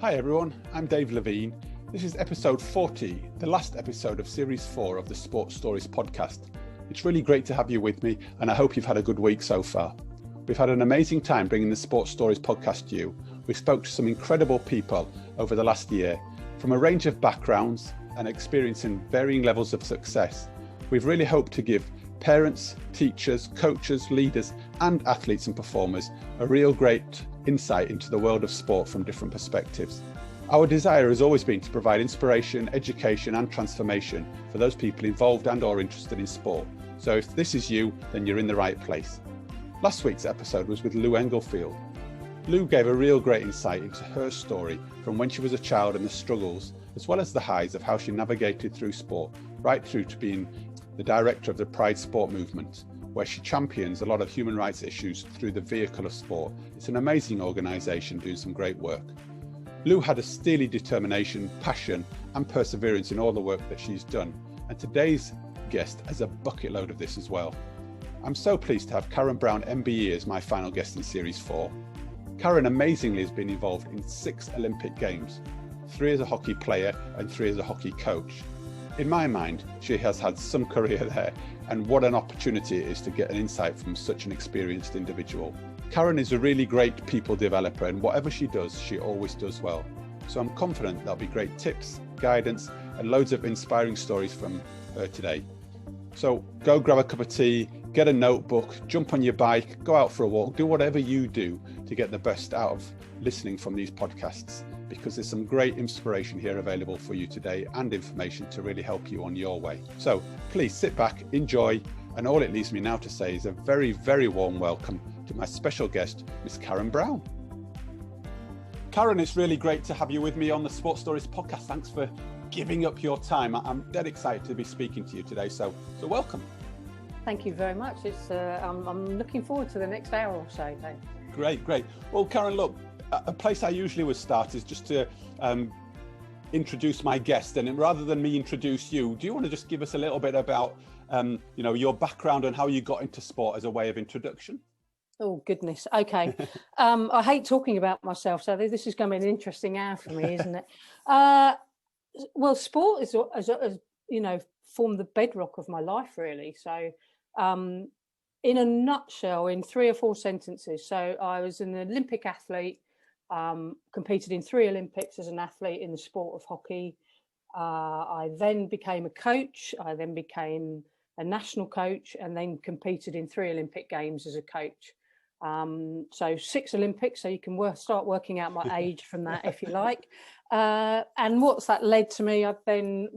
Hi everyone, I'm Dave Levine. This is episode 40, the last episode of series 4 of the Sports Stories podcast. It's really great to have you with me, and I hope you've had a good week so far. We've had an amazing time bringing the Sports Stories podcast to you. We spoke to some incredible people over the last year, from a range of backgrounds and experiencing varying levels of success. We've really hoped to give parents, teachers, coaches, leaders, and athletes and performers a real great insight into the world of sport from different perspectives. Our desire has always been to provide inspiration, education, and transformation for those people involved and or interested in sport. So if this is you, then you're in the right place. Last week's episode was with Lou Englefield. Lou gave a real great insight into her story from when she was a child and the struggles, as well as the highs of how she navigated through sport, right through to being the director of the Pride Sport movement, where she champions a lot of human rights issues through the vehicle of sport. It's an amazing organisation doing some great work. Lou had a steely determination, passion and perseverance in all the work that she's done, and today's guest has a bucket load of this as well. I'm so pleased to have Brown MBE as my final guest in Series 4. Karen amazingly has been involved in 6 Olympic Games, 3 as a hockey player and 3 as a hockey coach. In my mind, she has had some career there, and what an opportunity it is to get an insight from such an experienced individual. Karen is a really great people developer, and whatever she does, she always does well. So I'm confident there'll be great tips, guidance, and loads of inspiring stories from her today. So go grab a cup of tea, get a notebook, jump on your bike, go out for a walk, do whatever you do to get the best out of listening from these podcasts, because there's some great inspiration here available for you today and information to really help you on your way. So please sit back, enjoy, and all it leaves me now to say is a very, very warm welcome to my special guest, Miss Karen Brown. Karen, it's really great to have you with me on the Sports Stories podcast. Thanks for giving up your time. I'm dead excited to be speaking to you today, so welcome. Thank you very much. I'm looking forward to the next hour or so, Dave. Great. Well, Karen, look, a place I usually would start is just to introduce my guest, and rather than me introduce you, do you want to just give us a little bit about your background and how you got into sport as a way of introduction? Oh goodness. Okay. I hate talking about myself, so this is going to be an interesting hour for me, isn't it? Well, sport is, formed the bedrock of my life, really. So, in a nutshell, in 3 or 4 sentences. So I was an Olympic athlete, competed in 3 Olympics as an athlete in the sport of hockey. I then became a coach. I then became a national coach, and then competed in 3 Olympic Games as a coach. So 6 Olympics, so you can start working out my age from that if you like. And what's that led to me? I've been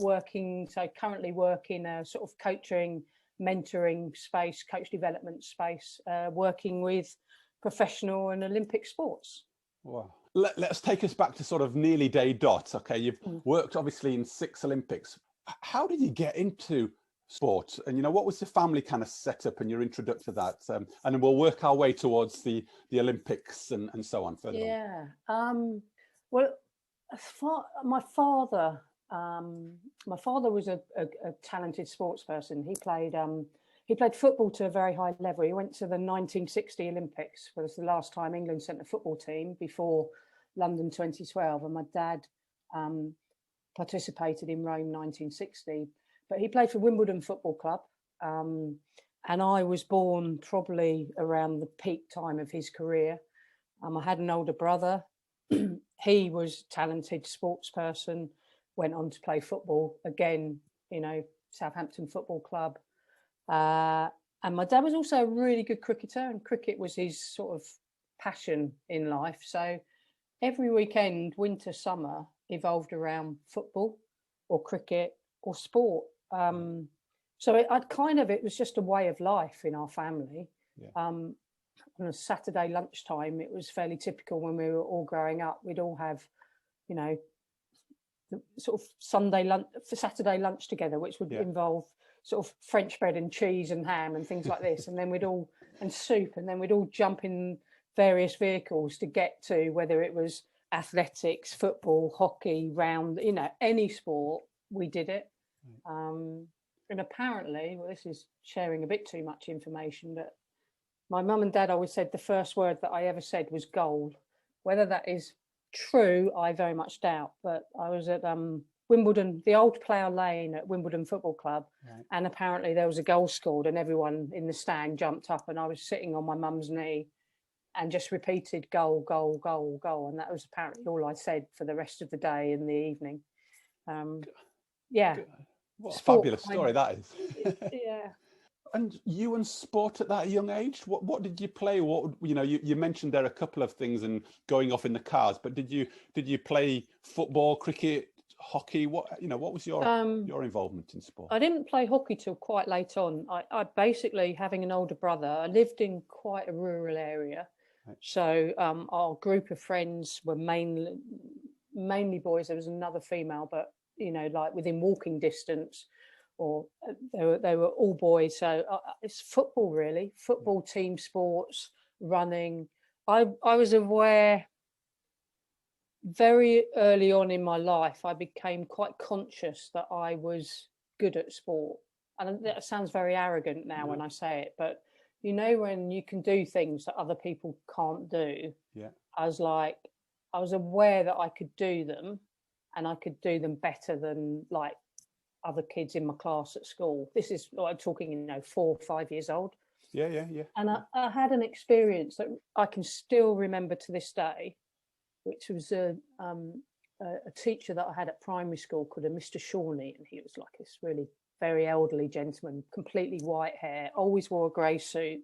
currently work in a sort of coaching, mentoring space, coach development space, working with professional and Olympic sports. Wow. Let's take us back to sort of nearly day dot. Okay, you've worked obviously in 6 Olympics. How did you get into sport, and what was the family kind of setup and your introduction to that, and then we'll work our way towards the Olympics and so on further on. Well, my father was a talented sports person. He played football to a very high level. He went to the 1960 Olympics, which was the last time England sent a football team before London 2012, and my dad participated in Rome 1960. But he played for Wimbledon Football Club, and I was born probably around the peak time of his career. I had an older brother. He was a talented sports person, went on to play football, again, Southampton Football Club. And my dad was also a really good cricketer, and cricket was his sort of passion in life. So every weekend, winter, summer, evolved around football or cricket or sport. So it was just a way of life in our family. Yeah. On a Saturday lunchtime, it was fairly typical when we were all growing up. We'd all have, the sort of Saturday lunch together, which would involve sort of French bread and cheese and ham and things like this. And then and soup, and then we'd all jump in various vehicles to get to, whether it was athletics, football, hockey, round, any sport, we did it. And apparently, well, this is sharing a bit too much information, but my mum and dad always said the first word that I ever said was goal, whether that is true, I very much doubt. But I was at Wimbledon, the old Plough Lane at Wimbledon Football Club, Right. and apparently there was a goal scored, and everyone in the stand jumped up, and I was sitting on my mum's knee and just repeated goal, goal, goal, goal, and that was apparently all I said for the rest of the day and the evening. Yeah, What a sport fabulous story that is. yeah. And you and sport at that young age, what did you play? What, you mentioned there are a couple of things and going off in the cars, but did you play football, cricket, hockey? What was your involvement in sport? I didn't play hockey till quite late on. I basically, having an older brother, I lived in quite a rural area. Right. So our group of friends were mainly boys. There was another female, but like within walking distance, or they were all boys. So it's football, really. Football, team sports, running. I was aware very early on in my life. I became quite conscious that I was good at sport, and that sounds very arrogant now when I say it, but when you can do things that other people can't do. Yeah. I was aware that I could do them, and I could do them better than like other kids in my class at school. This is I'm talking 4 or 5 years old. Yeah. And I had an experience that I can still remember to this day, which was a teacher that I had at primary school called a Mr. Shawnee, and he was like this really very elderly gentleman, completely white hair, always wore a grey suit,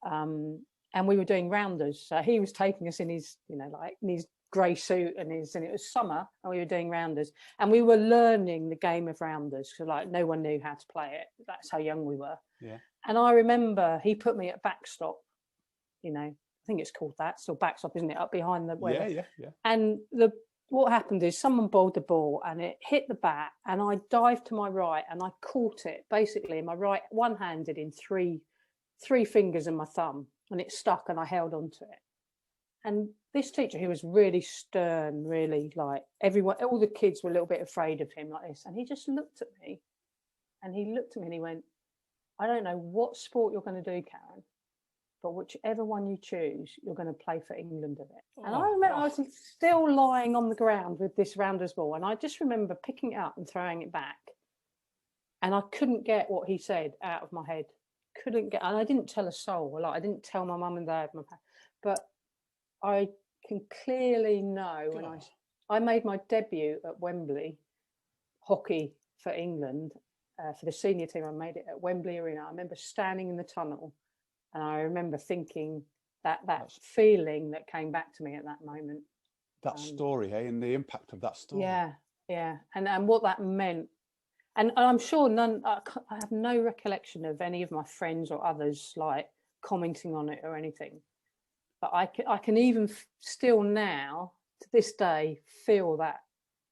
and we were doing rounders. So he was taking us in his in his grey suit, and it was summer, and we were doing rounders, and we were learning the game of rounders because no one knew how to play it. That's how young we were. Yeah. And I remember he put me at backstop. I think it's called that. Still backstop, isn't it? Up behind the weather. Yeah. And what happened is someone bowled the ball and it hit the bat, and I dived to my right and I caught it basically in my right, one-handed, in three fingers and my thumb, and it stuck, and I held on to it. And this teacher, who was really stern, really like everyone, all the kids were a little bit afraid of him like this, and he just looked at me, and he went, "I don't know what sport you're going to do, Karen, but whichever one you choose, you're going to play for England in it." And I remember I was still lying on the ground with this rounders ball, and I just remember picking it up and throwing it back, and I couldn't get what he said out of my head. And I didn't tell a soul. Like I didn't tell my mum and dad, but I can clearly know when I made my debut at Wembley, hockey for England, for the senior team. I made it at Wembley Arena. I remember standing in the tunnel, and I remember thinking that feeling that came back to me at that moment. That story, and the impact of that story. Yeah, and what that meant. And I'm sure I have no recollection of any of my friends or others like commenting on it or anything. But I can even still now, to this day, feel that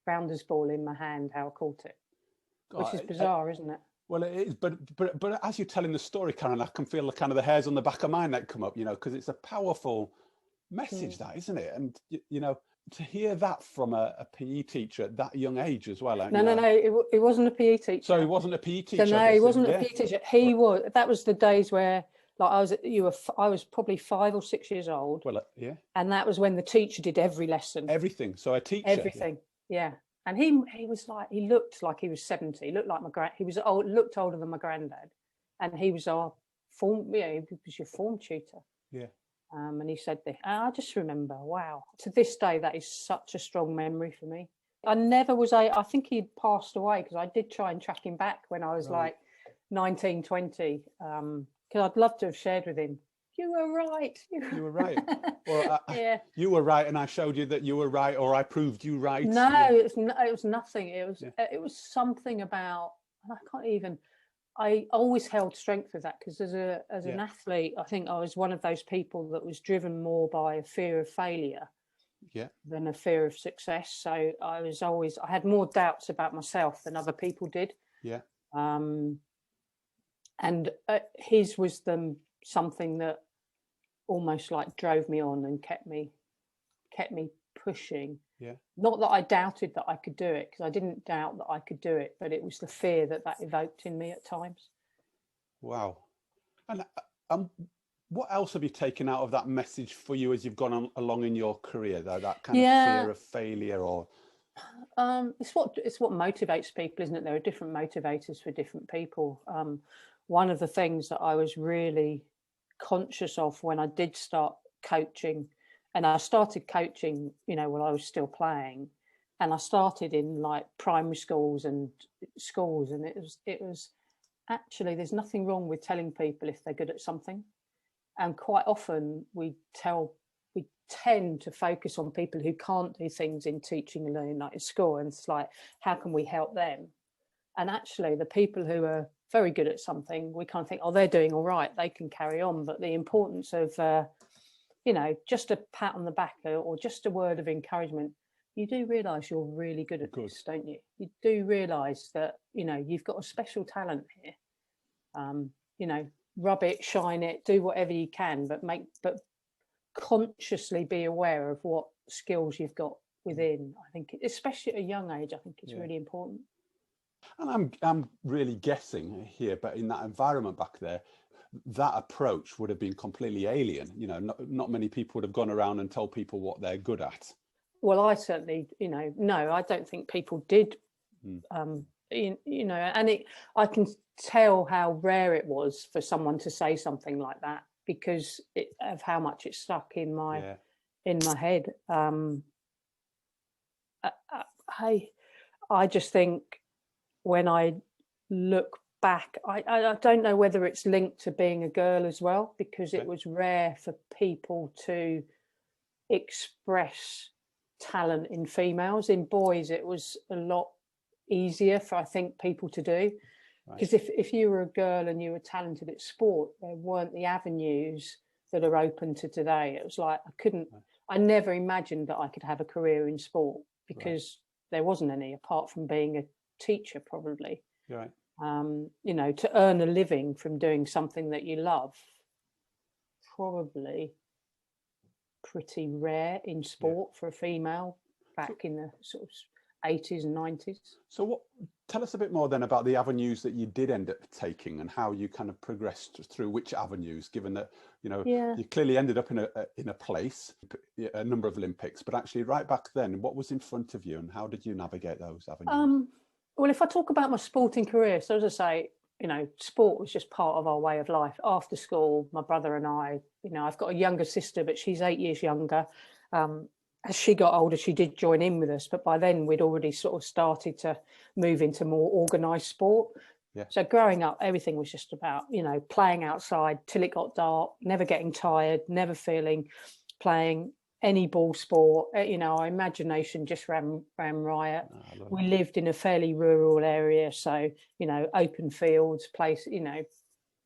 rounders ball in my hand, how I caught it, which is bizarre, isn't it? Well, it is, but as you're telling the story, Karen, I can feel the kind of the hairs on the back of my neck come up, because it's a powerful message, that, isn't it? And to hear that from a PE teacher at that young age as well. No, it wasn't a PE teacher. So he wasn't a PE teacher. So no, he wasn't a PE teacher. He was. That was the days where, like, I was probably 5 or 6 years old. Well, yeah. And that was when the teacher did every lesson. Everything. So a teacher. Everything. Yeah. And he was like, he looked like he was 70. He looked like he was old. Looked older than my granddad, and he was our form. He was your form tutor. Yeah. And he said this. And I just remember, wow. To this day, that is such a strong memory for me. I never was. I think he'd passed away, because I did try and track him back when I was like 19, 20. Because I'd love to have shared with him. You were right. You were right. Or you were right, and I showed you that you were right, or I proved you right. No, it was nothing. It was something about. I can't even. I always held strength with that, because as an athlete, I think I was one of those people that was driven more by a fear of failure than a fear of success. So I had more doubts about myself than other people did. Yeah. And his was something that almost like drove me on and kept me pushing. Yeah. Not that I doubted that I could do it, because I didn't doubt that I could do it, but it was the fear that evoked in me at times. Wow. And What else have you taken out of that message for you as you've gone on, along in your career, though? That kind of fear of failure, or it's what motivates people, isn't it? There are different motivators for different people. One of the things that I was really conscious of when I did start coaching, and I started coaching, while I was still playing, and I started in like primary schools, and it was actually, there's nothing wrong with telling people if they're good at something. And quite often we tend to focus on people who can't do things in teaching and learning, like in school, and it's like, how can we help them? And actually the people who are very good at something, we kind of think, oh, they're doing all right, they can carry on. But the importance of just a pat on the back or just a word of encouragement, you do realize you're really good at this, don't you? You do realize that you've got a special talent here. Rub it, shine it, do whatever you can, but consciously be aware of what skills you've got within. I think, especially at a young age, I think it's really important. And I'm really guessing here, but in that environment back there, that approach would have been completely alien. Not many people would have gone around and told people what they're good at. Well, I certainly, no, I don't think people did. I can tell how rare it was for someone to say something like that, because of how much it stuck in my head. I just think when I look back, I don't know whether it's linked to being a girl as well, because it was rare for people to express talent in females. In boys, it was a lot easier for, I think, people to do, because if you were a girl and you were talented at sport, there weren't the avenues that are open to today. It was like I never imagined that I could have a career in sport, because there wasn't any, apart from being a teacher, probably. To earn a living from doing something that you love, probably pretty rare in sport for a female back in the sort of 80s and 90s. So tell us a bit more then about the avenues that you did end up taking, and how you kind of progressed through which avenues, given that you clearly ended up in a place, a number of Olympics, but actually right back then, what was in front of you and how did you navigate those avenues? Well, if I talk about my sporting career, so as I say, sport was just part of our way of life. After school, my brother and I, I've got a younger sister, but she's 8 years younger. As she got older, she did join in with us, but by then we'd already sort of started to move into more organised sport. So growing up, everything was just about, playing outside till it got dark, never getting tired, never playing any ball sport. Our imagination just ran riot. We lived in a fairly rural area, so open fields,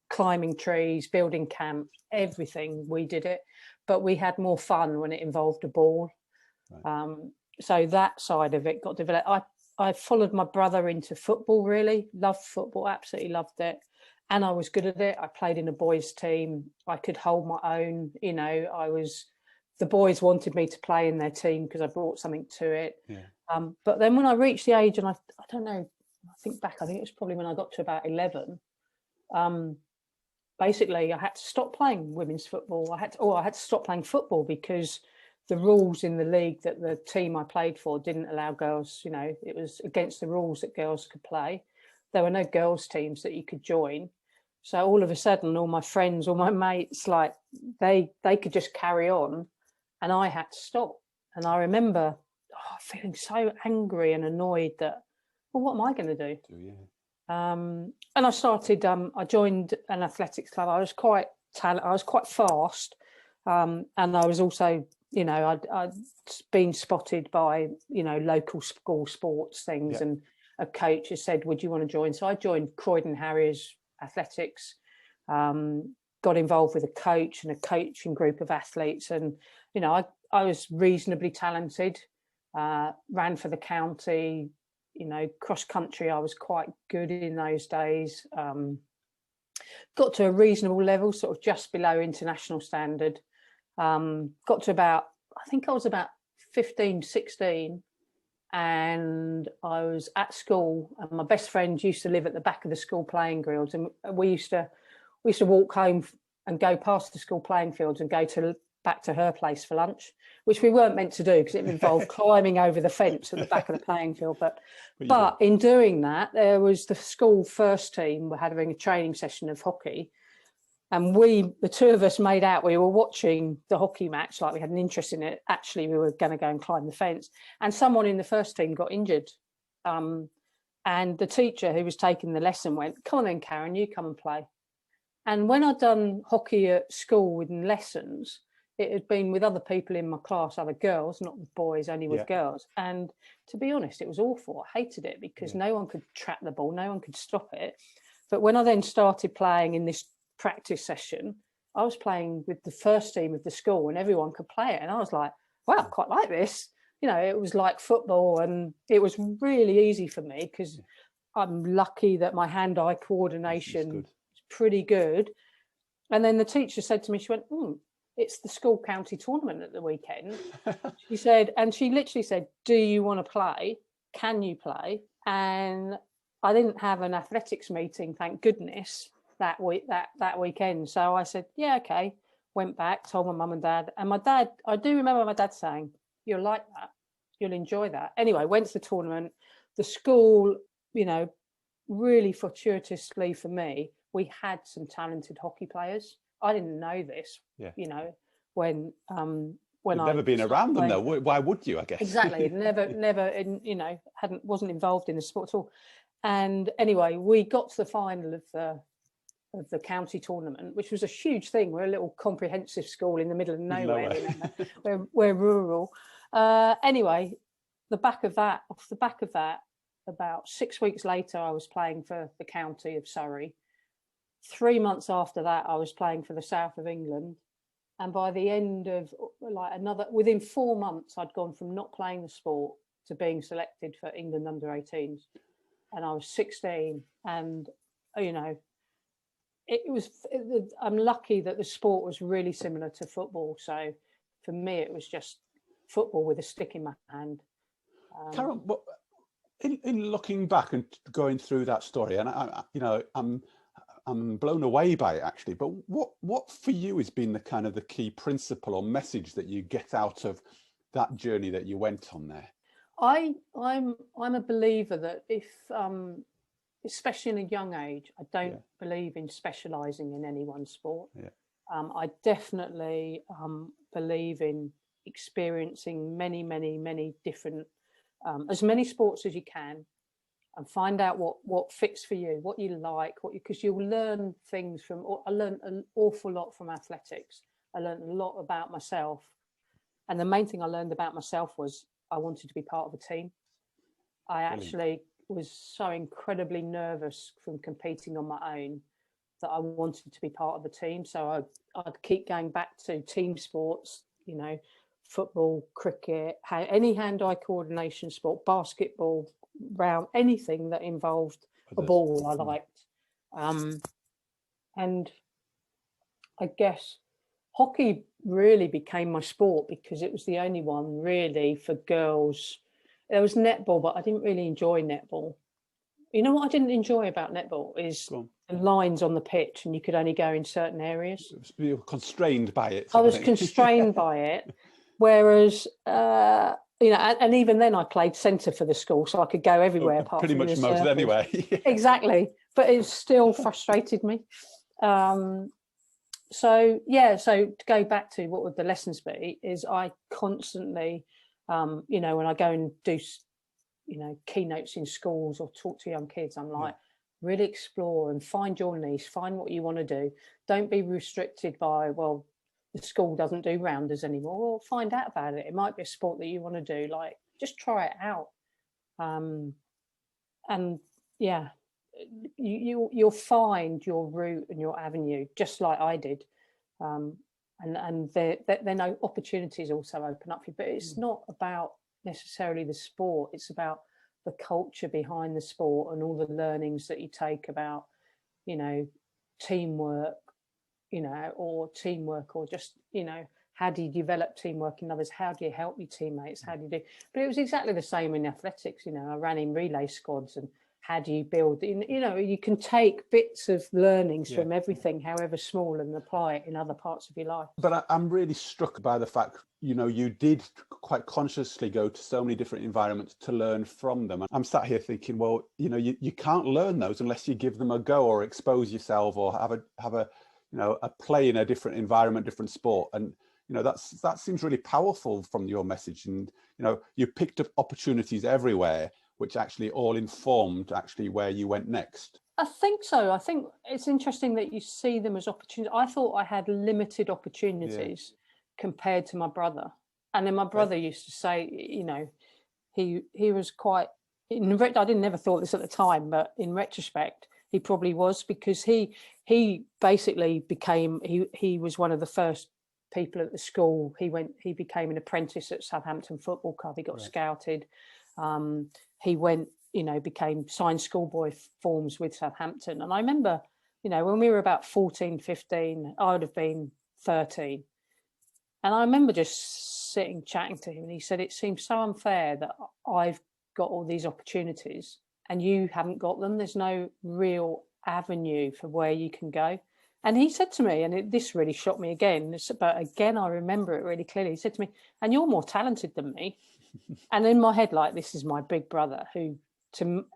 climbing trees, building camps, everything, we did it. But we had more fun when it involved a ball. So that side of it got developed. I followed my brother into football, really loved football, absolutely loved it, and I was good at it. I played in a boys team. I could hold my own. The boys wanted me to play in their team because I brought something to it. But then when I reached the age, and I don't know, I think it was probably when I got to about 11. Basically, I had to stop playing women's football. I had to stop playing football because the rules in the league that the team I played for didn't allow girls. It was against the rules that girls could play. There were no girls' teams that you could join. So all of a sudden, all my friends, all my mates, like they could just carry on, and I had to stop. And I remember feeling so angry and annoyed that, well, what am I going to do? And I started. I joined an athletics club. I was quite fast, and I was also, I'd been spotted by local school sports things, and a coach has said, "Would you want to join?" So I joined Croydon Harriers Athletics. Got involved with a coach and a coaching group of athletes, and I was reasonably talented. Ran for the county. Cross country, I was quite good in those days. Got to a reasonable level, sort of just below international standard. Got to about, I think I was about 15, 16, and I was at school, and my best friend used to live at the back of the school playing grounds, and we used to walk home and go past the school playing fields and go back to her place for lunch, which we weren't meant to do because it involved climbing over the fence at the back of the playing field. But in doing that, there was the school first team were having a training session of hockey. And the two of us made out we were watching the hockey match, like we had an interest in it. Actually, we were going to go and climb the fence. And someone in the first team got injured. And the teacher who was taking the lesson went, "Come on then, Karen, you come and play." And when I'd done hockey at school in lessons, it had been with other people in my class, other girls, not with boys, only with girls. And to be honest, it was awful. I hated it because no one could trap the ball, no one could stop it. But when I then started playing in this practice session, I was playing with the first team of the school and everyone could play it. And I was like, wow, I quite like this. You know, it was like football and it was really easy for me because I'm lucky that my hand-eye coordination is pretty good. And then the teacher said to me, she went, it's the school county tournament at the weekend. She said, and she literally said, do you want to play? Can you play? And I didn't have an athletics meeting, thank goodness, that weekend. So I said, yeah, okay. Went back, told my mum and dad. And my dad, I do remember my dad saying, you'll like that. You'll enjoy that. Anyway, went to the tournament. The school, you know, really fortuitously for me, we had some talented hockey players. I didn't know this, you know, when You've never been around them though. Why would you, I guess? Exactly. Never, you know, wasn't involved in the sport at all. And anyway, we got to the final of the county tournament, which was a huge thing. We're a little comprehensive school in the middle of nowhere, remember? we're rural. Anyway, off the back of that, about 6 weeks later, I was playing for the county of Surrey. 3 months after that, I was playing for the south of England. And by the end of within 4 months, I'd gone from not playing the sport to being selected for England under 18s. And I was 16. And, you know, I'm lucky that the sport was really similar to football. So for me, it was just football with a stick in my hand. Karen, in looking back and going through that story, and I'm blown away by it actually. But what for you has been the kind of the key principle or message that you get out of that journey that you went on there? I'm a believer that if especially in a young age, I don't believe in specialising in any one sport. I definitely believe in experiencing many different, as many sports as you can, and find out what fits for you, what you like, because you'll learn things from. I learned an awful lot from athletics. I learned a lot about myself, and the main thing I learned about myself was I wanted to be part of a team. I actually was so incredibly nervous from competing on my own that I wanted to be part of a team. So I'd keep going back to team sports, you know, football, cricket, any hand-eye coordination sport, basketball, round, anything that involved a ball I liked. And I guess hockey really became my sport because it was the only one really for girls. There was netball, but I didn't really enjoy netball. You know what I didn't enjoy about netball is the lines on the pitch and you could only go in certain areas. You were constrained by it. I was constrained by it. Whereas, you know, and even then I played centre for the school, so I could go everywhere apart pretty from much most anyway. Exactly. But it still frustrated me. So to go back to what would the lessons be is I constantly, you know, when I go and do, you know, keynotes in schools or talk to young kids, I'm like, really explore and find your niche, find what you want to do. Don't be restricted by, well, the school doesn't do rounders anymore. Well, find out about it. It might be a sport that you want to do. Like, just try it out. And yeah, you'll find your route and your avenue, just like I did. And then opportunities also open up for you. But it's not about necessarily the sport. It's about the culture behind the sport and all the learnings that you take about, you know, teamwork, you know, or just, you know, how do you develop teamwork in others? How do you help your teammates? How do you do? But it was exactly the same in athletics. You know, I ran in relay squads, and how do you build, you know, you can take bits of learnings Yeah. from everything, however small, and apply it in other parts of your life. But I'm really struck by the fact, you know, you did quite consciously go to so many different environments to learn from them. I'm sat here thinking, well, you know, you can't learn those unless you give them a go or expose yourself or have a you know, a play in a different environment, different sport. And you know, that seems really powerful from your message. And you know, you picked up opportunities everywhere, which actually all informed actually where you went next. I think so. I think it's interesting that you see them as opportunities. I thought I had limited opportunities compared to my brother. And then my brother used to say, you know, he was quite, I didn't never thought this at the time, but in retrospect, he probably was, because he basically became, he was one of the first people at the school. He became an apprentice at Southampton Football Club. He got scouted. He went, you know, became signed schoolboy forms with Southampton. And I remember, you know, when we were about 14, 15, I would have been 13. And I remember just sitting, chatting to him, and he said, it seems so unfair that I've got all these opportunities and you haven't got them. There's no real avenue for where you can go. And he said to me, and this really shocked me again, but again, I remember it really clearly. He said to me, and you're more talented than me. And in my head, like, this is my big brother who,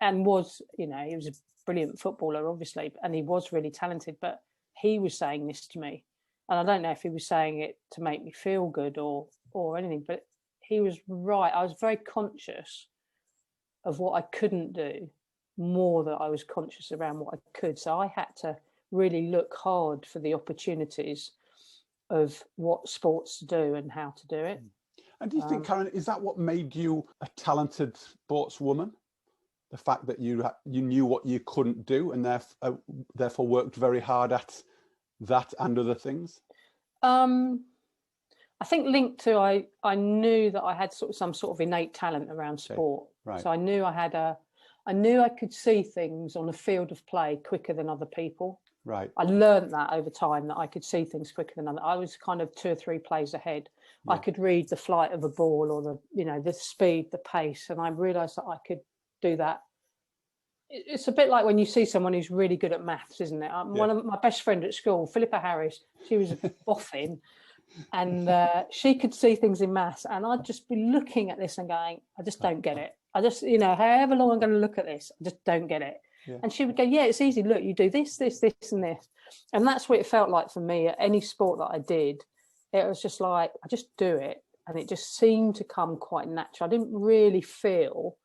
was, you know, he was a brilliant footballer, obviously, and he was really talented, but he was saying this to me. And I don't know if he was saying it to make me feel good or anything, but he was right. I was very conscious of what I couldn't do, more than I was conscious around what I could. So I had to really look hard for the opportunities of what sports to do and how to do it. And do you think, Karen, is that what made you a talented sportswoman? The fact that you knew what you couldn't do and therefore worked very hard at that and other things? I think linked to I knew that I had some sort of innate talent around sport. Right. So I knew I could see things on a field of play quicker than other people. Right. I learned that over time, that I could see things quicker than others. I was kind of 2 or 3 plays ahead. Yeah. I could read the flight of a ball or the speed, the pace, and I realised that I could do that. It's a bit like when you see someone who's really good at maths, isn't it? One of my best friend at school, Philippa Harris, she was a boffin, and she could see things in maths, and I'd just be looking at this and going, I just don't get it. I just, however long I'm going to look at this, I just don't get it. Yeah. And she would go, yeah, it's easy. Look, you do this, this, this, and this. And that's what it felt like for me at any sport that I did. It was just like, I just do it. And it just seemed to come quite natural. I didn't really feel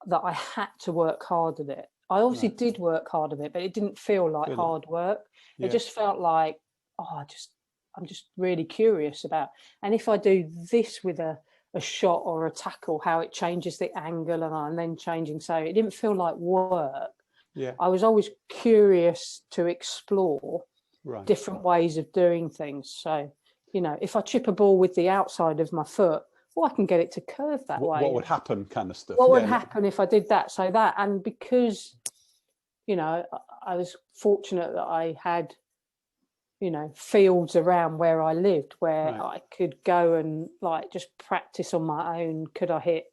that I had to work hard at it. I obviously did work hard at it, but it didn't feel like hard work. Yeah. It just felt like, I'm just really curious about. And if I do this with a shot or a tackle, how it changes the angle, and I'm then changing. So it didn't feel like work. Yeah. I was always curious to explore different ways of doing things. So, if I chip a ball with the outside of my foot, I can get it to curve that way. What would happen kind of stuff? What would happen if I did that? So that, and because, I was fortunate that I had, fields around where I lived where I could go and just practice on my own. Could I hit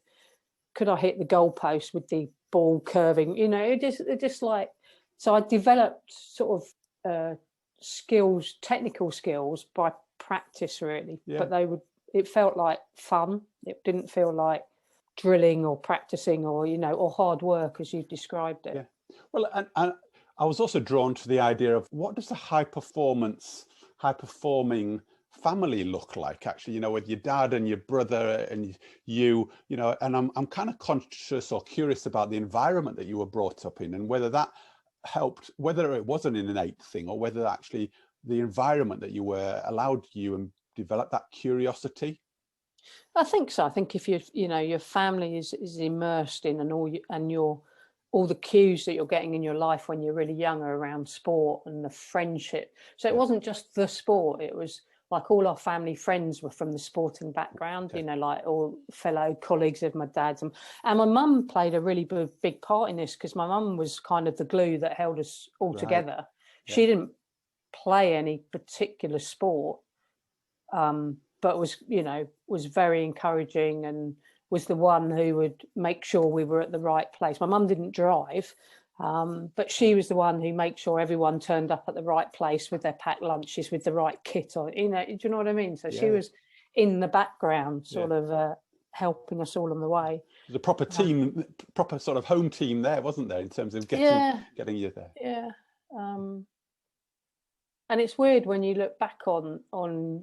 the goalpost with the ball curving? It just like, so I developed sort of skills, technical skills by practice really, but it felt like fun. It didn't feel like drilling or practicing or, or hard work as you described it. Yeah. Well, and I was also drawn to the idea of what does a high performing family look like, actually, with your dad and your brother and you, and I'm kind of conscious or curious about the environment that you were brought up in and whether that helped, whether it was an innate thing or whether actually the environment that you were allowed you and develop that curiosity. I think so. I think if your family is immersed in all the cues that you're getting in your life when you're really young are around sport and the friendship. So it wasn't just the sport. It was like all our family friends were from the sporting background, like all fellow colleagues of my dad's. And my mum played a really big part in this because my mum was kind of the glue that held us all together. Yeah. She didn't play any particular sport, but was very encouraging was the one who would make sure we were at the right place. My mum didn't drive, but she was the one who made sure everyone turned up at the right place with their packed lunches, with the right kit on. You know, do you know what I mean? So she was in the background, sort of helping us all on the way. The proper team, proper sort of home team there, wasn't there, in terms of getting you there? Yeah. And it's weird when you look back on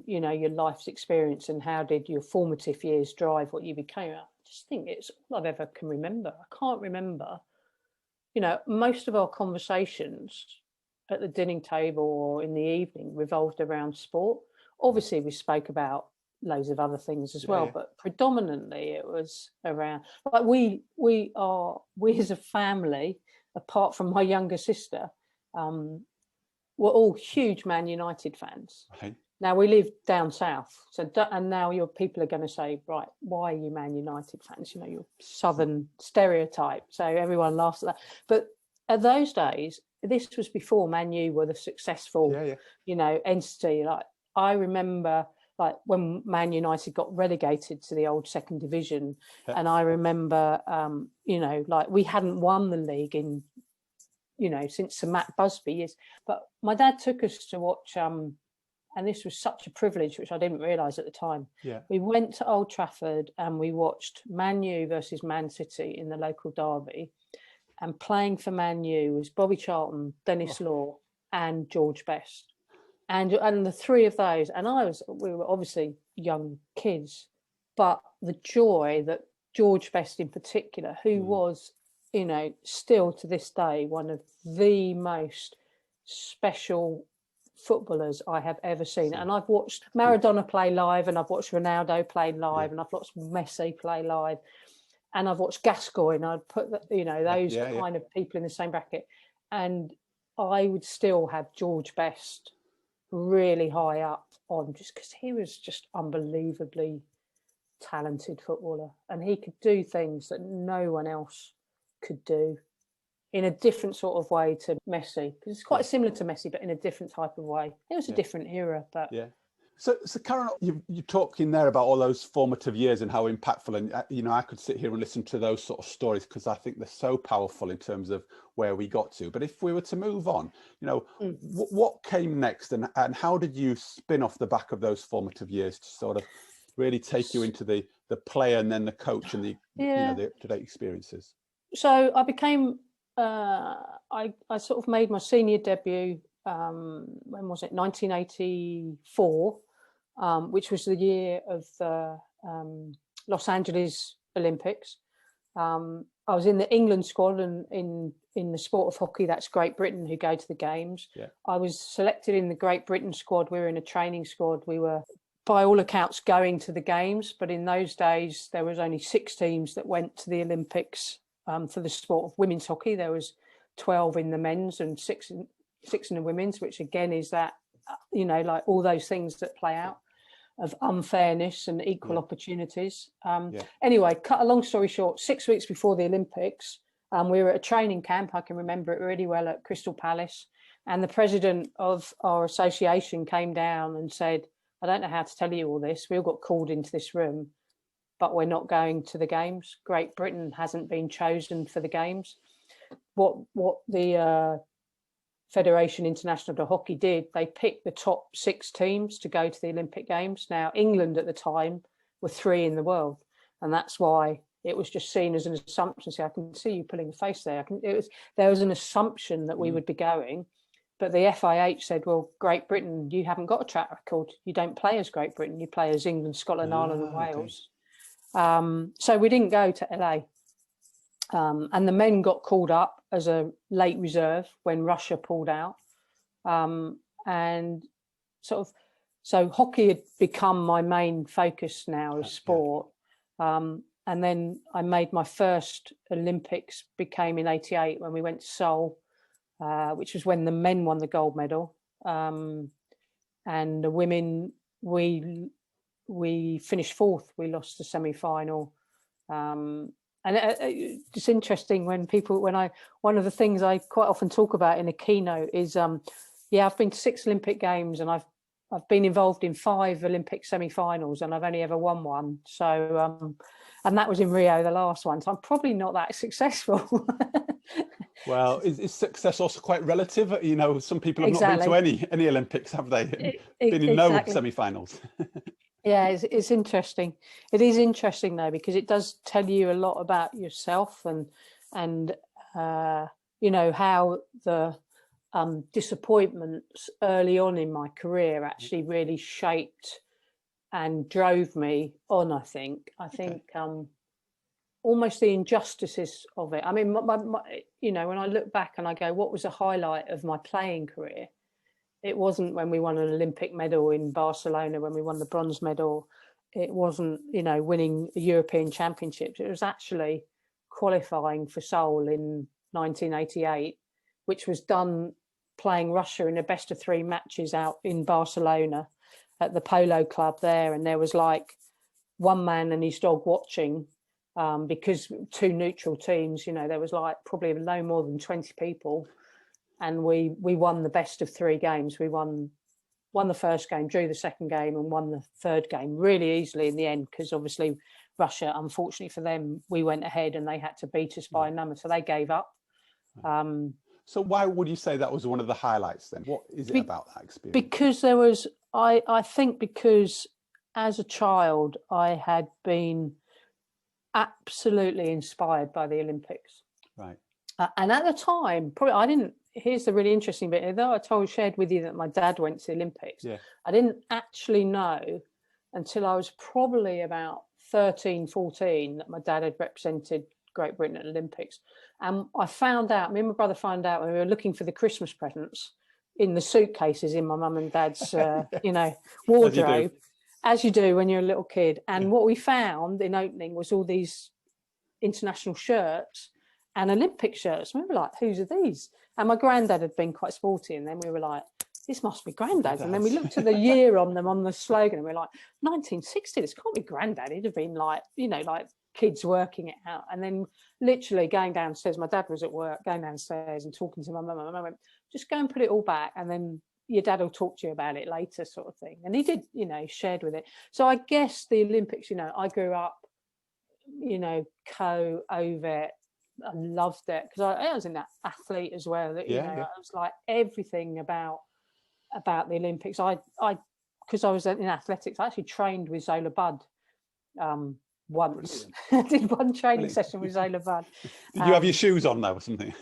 you know, your life's experience and how did your formative years drive what you became. I just think it's all I've ever can remember. I can't remember, you know, most of our conversations at the dinner table or in the evening revolved around sport. Obviously, we spoke about loads of other things as well, but predominantly it was around, like we as a family, apart from my younger sister, were all huge Man United fans. Right. Now we live down south, and now your people are going to say, right, why are you Man United fans? You know, your southern stereotype. So everyone laughs at that. But at those days, this was before Man U were the successful, you know, entity. Like I remember, like when Man United got relegated to the old second division, and I remember, you know, like we hadn't won the league in, you know, since Sir Matt Busby years. But my dad took us to watch, and this was such a privilege, which I didn't realise at the time. Yeah. We went to Old Trafford and we watched Man U versus Man City in the local derby. And playing for Man U was Bobby Charlton, Dennis Law, and George Best. And the three of those, and we were obviously young kids, but the joy that George Best in particular, who was, you know, still to this day, one of the most special footballers I have ever seen. And I've watched Maradona play live, and I've watched Ronaldo play live, and I've watched Messi play live, and I've watched Gascoigne. I'd put, you know, those kind of people in the same bracket. And I would still have George Best really high up on, just because he was just unbelievably talented footballer, and he could do things that no one else could do in a different sort of way to Messi, because it's quite similar to Messi, but in a different type of way. It was a different era, but So Karen, you're talking there about all those formative years and how impactful, and you know, I could sit here and listen to those sort of stories because I think they're so powerful in terms of where we got to. But if we were to move on, you know, what came next, and how did you spin off the back of those formative years to sort of really take you into the player and then the coach and the you know, the up-to-date experiences? So I became, I sort of made my senior debut. When was it? 1984, which was the year of the Los Angeles Olympics. I was in the England squad, and in the sport of hockey, that's Great Britain who go to the games. Yeah. I was selected in the Great Britain squad. We were in a training squad. We were, by all accounts, going to the games, but in those days there was only 6 teams that went to the Olympics for the sport of women's hockey. There was 12 in the men's and 6 in the women's, which again is that, you know, like all those things that play out of unfairness and equal opportunities. Anyway, cut a long story short, 6 weeks before the Olympics, we were at a training camp. I can remember it really well, at Crystal Palace. And the president of our association came down and said, I don't know how to tell you all this. We all got called into this room, but we're not going to the games. Great Britain hasn't been chosen for the games. What the Federation International de Hockey did, they picked the top 6 teams to go to the Olympic Games. Now, England at the time were 3 in the world, and that's why it was just seen as an assumption. See, I can see you pulling a face there. There was an assumption that we would be going, but the FIH said, well, Great Britain, you haven't got a track record. You don't play as Great Britain. You play as England, Scotland, Ireland and Wales. So we didn't go to LA. And the men got called up as a late reserve when Russia pulled out. And sort of, so hockey had become my main focus now as sport. And then I made my first Olympics, became in '88 when we went to Seoul, which was when the men won the gold medal. And the women, we finished 4th. We lost the semi-final. And it's interesting when one of the things I quite often talk about in a keynote is, I've been to 6 Olympic Games, and I've been involved in 5 Olympic semi-finals, and I've only ever won one. So, and that was in Rio, the last one. So I'm probably not that successful. Well, is success also quite relative? You know, some people have not Exactly. been to any Olympics, have they? Been in Exactly. no semi-finals. Yeah, it's interesting. It is interesting though, because it does tell you a lot about yourself and you know, how the disappointments early on in my career actually really shaped and drove me on. I think almost the injustices of it. I mean, you know, when I look back and I go, what was the highlight of my playing career? It wasn't when we won an Olympic medal in Barcelona, when we won the bronze medal. It wasn't, you know, winning a European Championships. It was actually qualifying for Seoul in 1988, which was done playing Russia in a best of 3 matches out in Barcelona at the Polo Club there. And there was like one man and his dog watching, because 2 neutral teams, you know, there was like probably no more than 20 people. And we won the best of 3 games. We won the first game, drew the second game, and won the third game really easily in the end, because obviously Russia, unfortunately for them, we went ahead and they had to beat us by a number, so they gave up. So why would you say that was one of the highlights then? What is it about that experience? Because there was, I think because as a child, I had been absolutely inspired by the Olympics. Right. And at the time, probably I didn't, here's the really interesting bit, although I shared with you that my dad went to the Olympics, I didn't actually know until I was probably about 13, 14 that my dad had represented Great Britain at Olympics. And I found out, me and my brother found out when we were looking for the Christmas presents in the suitcases in my mum and dad's, you know, wardrobe, as you do when you're a little kid. And what we found in opening was all these international shirts and Olympic shirts. We were like, whose are these? And my granddad had been quite sporty, and then we were like, this must be granddad's. And then we looked at the year on them on the slogan, and we we're like, 1960, this can't be granddad. It'd have been like, you know, like kids working it out. And then literally going downstairs, my dad was at work, going downstairs and talking to my mum. And my mum went, just go and put it all back, and then your dad will talk to you about it later, sort of thing. And he did, you know, shared with it. So I guess the Olympics, you know, I grew up, you know, over. I loved it because I was in that athlete as well. That, you know, I was like everything about the Olympics. I because I was in athletics, I actually trained with Zola Budd once. I did one training session with Zola Budd. Did you have your shoes on now or something?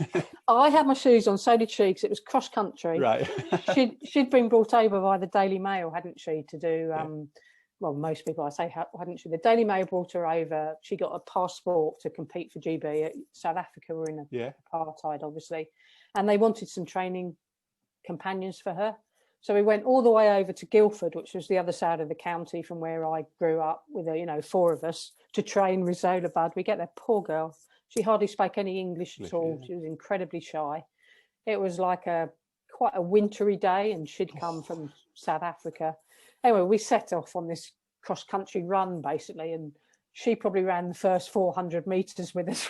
I had my shoes on, so did she, because it was cross country. Right. she'd been brought over by the Daily Mail, hadn't she, to do well, most people, I say, hadn't she? The Daily Mail brought her over. She got a passport to compete for GB. South Africa were in apartheid, obviously, and they wanted some training companions for her. So we went all the way over to Guildford, which was the other side of the county from where I grew up, with, you know, 4 of us to train with Zola Budd. We get there, poor girl. She hardly spoke any English at all. She was incredibly shy. It was like quite a wintry day, and she'd come from South Africa. Anyway, we set off on this cross-country run, basically, and she probably ran the first 400 metres with us.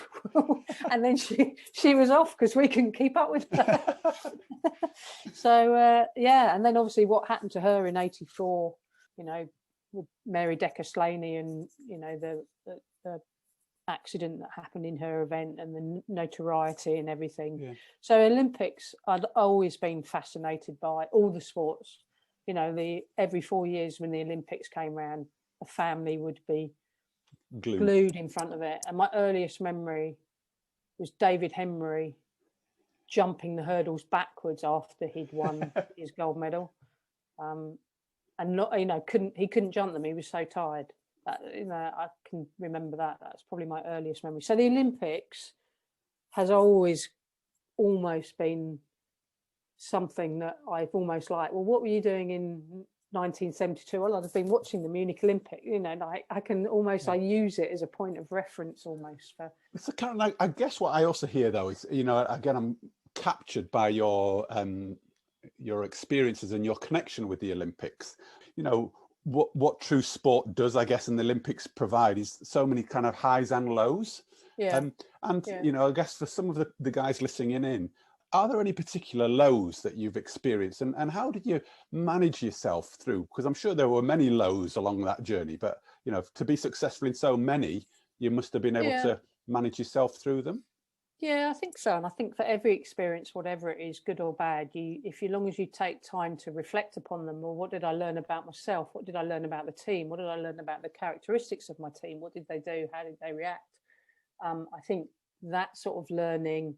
And then she was off because we couldn't keep up with her. So, yeah, and then obviously what happened to her in 84, you know, with Mary Decker-Slaney and, you know, the accident that happened in her event and the notoriety and everything. Yeah. So Olympics, I'd always been fascinated by all the sports. You know, every 4 years when the Olympics came around, a family would be glued in front of it. And my earliest memory was David Hemry jumping the hurdles backwards after he'd won his gold medal, and not, you know, he couldn't jump them. He was so tired. You know, I can remember that. That's probably my earliest memory. So the Olympics has always almost been something that I've almost like, well, what were you doing in 1972? Well, I've been watching the Munich Olympic, you know, like I can almost, I use it as a point of reference almost. It's kind of like, I guess what I also hear though is, you know, again, I'm captured by your experiences and your connection with the Olympics. You know, what true sport does, I guess, and the Olympics provide is so many kind of highs and lows. Yeah. You know, I guess for some of the guys listening in, are there any particular lows that you've experienced, and how did you manage yourself through? Because I'm sure there were many lows along that journey, but, you know, to be successful in so many, you must have been able to manage yourself through them. Yeah, I think so. And I think for every experience, whatever it is, good or bad, as long as you take time to reflect upon them, well, what did I learn about myself? What did I learn about the team? What did I learn about the characteristics of my team? What did they do? How did they react? I think that sort of learning,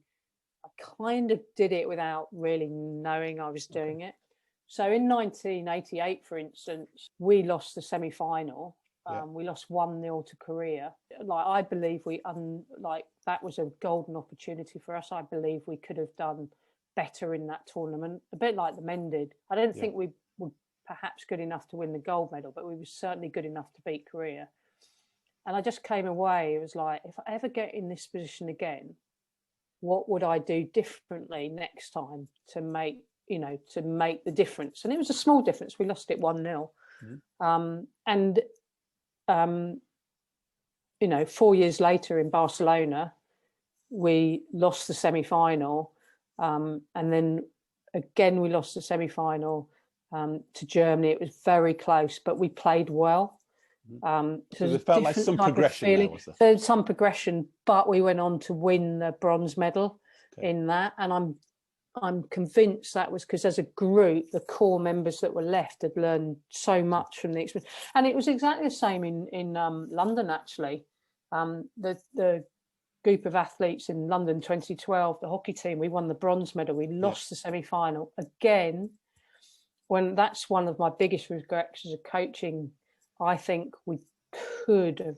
I kind of did it without really knowing I was doing it. So in 1988, for instance, we lost the semi-final. We lost 1-0 to Korea. Like, I believe that was a golden opportunity for us. I believe we could have done better in that tournament, a bit like the men did. I don't think we were perhaps good enough to win the gold medal, but we were certainly good enough to beat Korea. And I just came away, it was like, if I ever get in this position again, what would I do differently next time to make the difference? And it was a small difference. We lost it 1-0. And 4 years later in Barcelona, we lost the semi-final, and then again we lost the semi-final to Germany. It was very close, but we played well. So there felt like some progression there, was there? There's some progression, but we went on to win the bronze medal in that, and I'm convinced that was because as a group, the core members that were left had learned so much from the experience. And it was exactly the same in London, actually. The group of athletes in London 2012, the hockey team, we won the bronze medal. We lost the semi-final. Again, that's one of my biggest regrets as a coaching. I think we could have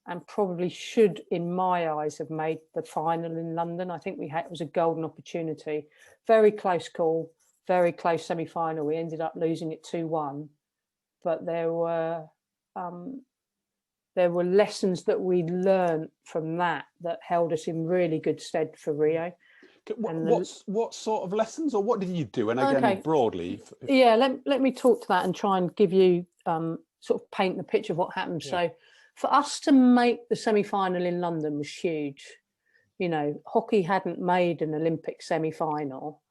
and probably should, in my eyes, have made the final in London. I think it was a golden opportunity. Very close call, very close semi-final. We ended up losing it 2-1, but there were lessons that we learned from that held us in really good stead for Rio. What sort of lessons, or what did you do? And again, broadly. Let me talk to that and try and give you sort of paint the picture of what happened. So for us to make the semi-final in London was huge. Hockey hadn't made an Olympic semi-final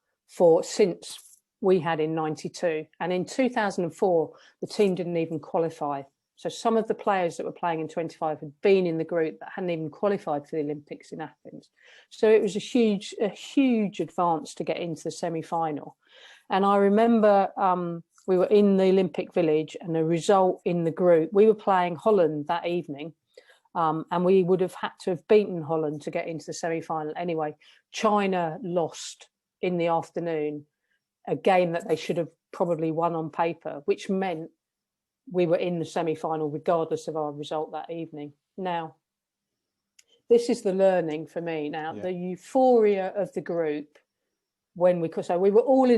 since we had in 92. And in 2004, the team didn't even qualify. So some of the players that were playing in 25 had been in the group that hadn't even qualified for the Olympics in Athens. So it was a huge advance to get into the semi-final. And I remember we were in the Olympic Village, and the result in the group, we were playing Holland that evening, and we would have had to have beaten Holland to get into the semi-final. Anyway, China lost in the afternoon, a game that they should have probably won on paper, which meant we were in the semi-final regardless of our result that evening. Now, this is the learning for me. Now, the euphoria of the group, we were all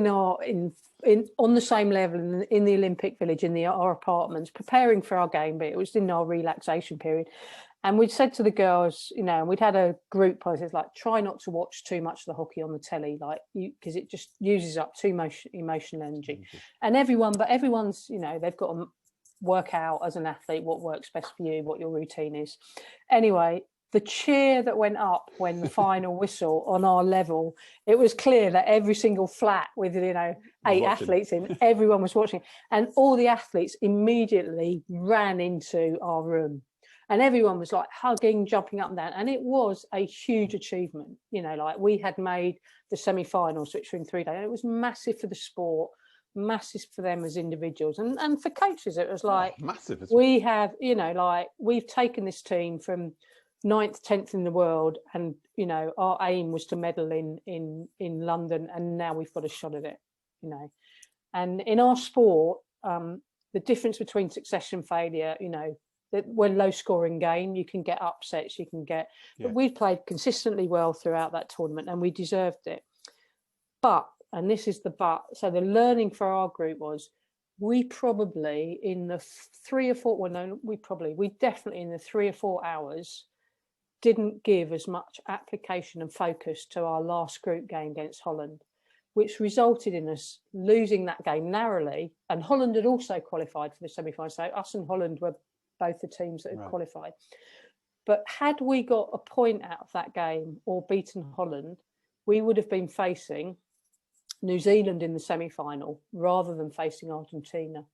on the same level in the Olympic Village, in our apartments, preparing for our game, but it was in our relaxation period. And we'd said to the girls, and we'd had a group policy, like, try not to watch too much of the hockey on the telly, because it just uses up too much emotional energy. And everyone's, they've got to work out as an athlete what works best for you, what your routine is. Anyway, the cheer that went up when the final whistle on our level, it was clear that every single flat with 8 athletes in, everyone was watching, and all the athletes immediately ran into our room, and everyone was like hugging, jumping up and down, and it was a huge achievement. We had made the semi-finals, which were in 3 days, and it was massive for the sport, massive for them as individuals, and for coaches. It was like massive. We have, we've taken this team from 9th, 10th in the world, and our aim was to medal in London, and now we've got a shot at it. And in our sport, the difference between success and failure, that we're low scoring game, you can get upsets, but we played consistently well throughout that tournament, and we deserved it. But, and this is the but, so the learning for our group was, we definitely in the 3 or 4 hours didn't give as much application and focus to our last group game against Holland, which resulted in us losing that game narrowly. And Holland had also qualified for the semi-final, so us and Holland were both the teams that had qualified. But had we got a point out of that game or beaten Holland, we would have been facing New Zealand in the semi-final rather than facing Argentina.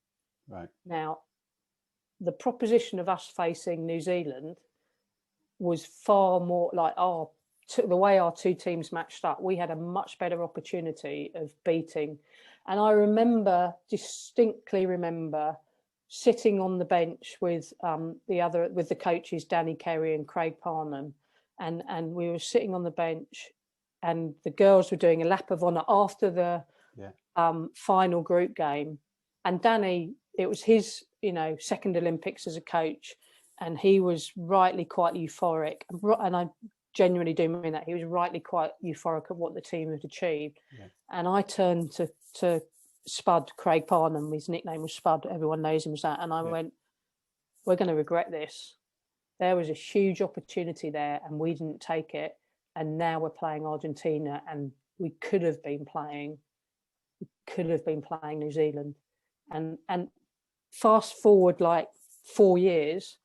Right. Now, the proposition of us facing New Zealand was far more like the way our two teams matched up. We had a much better opportunity of beating. And I distinctly remember sitting on the bench with the coaches, Danny Kerry and Craig Parnham, and we were sitting on the bench, and the girls were doing a lap of honour after the final group game. And Danny, it was his, second Olympics as a coach, and he was rightly quite euphoric. And I genuinely do mean that. He was rightly quite euphoric at what the team had achieved. Yeah. And I turned to Spud, Craig Parnham, his nickname was Spud, everyone knows him as that. And I went, we're going to regret this. There was a huge opportunity there and we didn't take it. And now we're playing Argentina, and we could have been playing New Zealand. And fast forward like 4 years,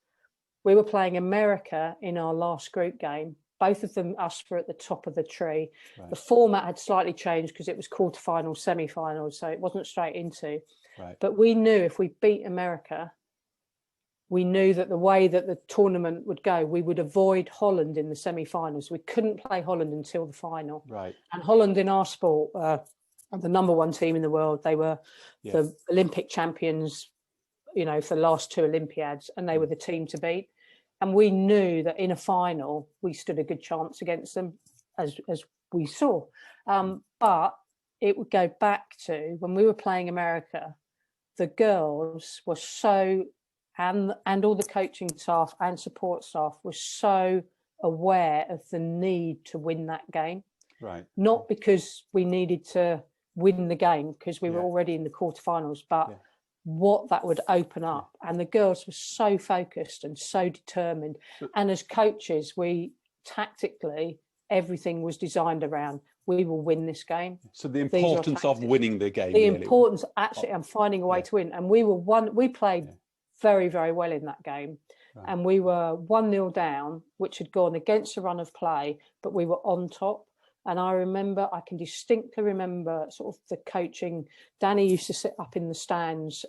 we were playing America in our last group game. Both of them, us, were at the top of the tree. Right. The format had slightly changed because it was quarterfinals, semi-finals, so it wasn't straight into. Right. But we knew if we beat America, we knew that the way that the tournament would go, we would avoid Holland in the semi-finals. We couldn't play Holland until the final. Right. And Holland in our sport are the number one team in the world. They were the Olympic champions, for the last two Olympiads, and they were the team to beat. And we knew that in a final, we stood a good chance against them, as we saw. But it would go back to when we were playing America, the girls were so, and all the coaching staff and support staff were so aware of the need to win that game. Right. Not because we needed to win the game, because we were already in the quarterfinals, but what that would open up. And the girls were so focused and so determined. And as coaches, we tactically, everything was designed around, we will win this game. So the importance of winning the game. The importance, actually, and finding a way to win. And we played very, very well in that game. Right. And we were 1-0 down, which had gone against a run of play, but we were on top. And I can distinctly remember sort of the coaching. Danny used to sit up in the stands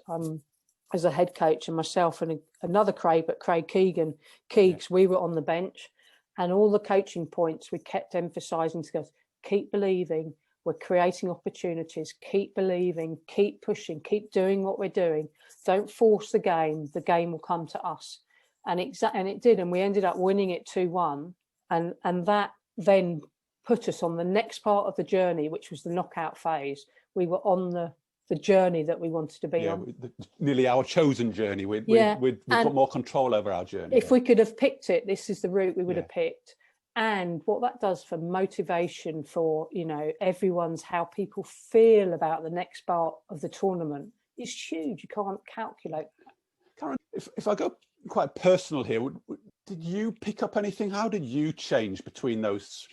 as a head coach, and myself and another Craig Keegs, we were on the bench. And all the coaching points, we kept emphasising to us, keep believing, we're creating opportunities, keep believing, keep pushing, keep doing what we're doing. Don't force the game will come to us. And it did, and we ended up winning it 2-1. And that then put us on the next part of the journey, which was the knockout phase. We were on the journey that we wanted to be on. Nearly our chosen journey. We'd got more control over our journey. If we could have picked it, this is the route we would have picked. And what that does for motivation for, everyone's, how people feel about the next part of the tournament is huge. You can't calculate. Karen, if I go quite personal here, did you pick up anything? How did you change between those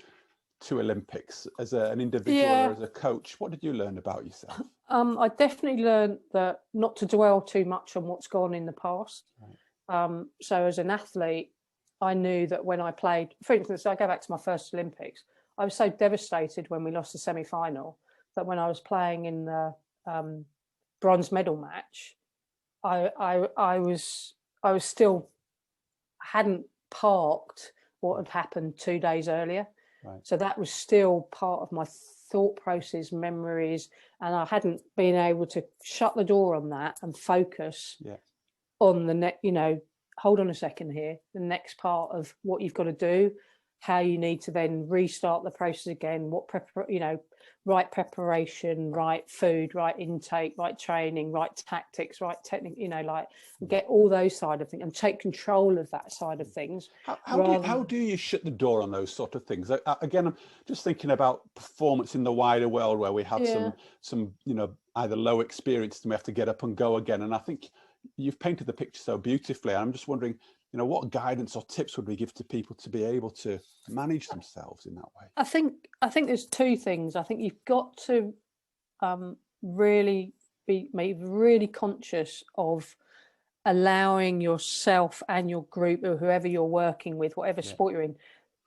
two Olympics as an individual or as a coach? What did you learn about yourself? I definitely learned that not to dwell too much on what's gone in the past. Right. So as an athlete, I knew that when I played, for instance, I go back to my first Olympics, I was so devastated when we lost the semi-final that when I was playing in the bronze medal match, I was still hadn't parked what had happened 2 days earlier. Right. So that was still part of my thought process, memories, and I hadn't been able to shut the door on that and focus on the next, hold on a second here, the next part of what you've got to do, how you need to then restart the process again, right preparation, right food, right intake, right training, right tactics, right technique, get all those side of things and take control of that side of things. How do you shut the door on those sort of things? Again, I'm just thinking about performance in the wider world where we have some either low experience and we have to get up and go again. And I think you've painted the picture so beautifully. I'm just wondering, what guidance or tips would we give to people to be able to manage themselves in that way? I think there's two things. I think you've got to really be really conscious of allowing yourself and your group or whoever you're working with, whatever sport you're in,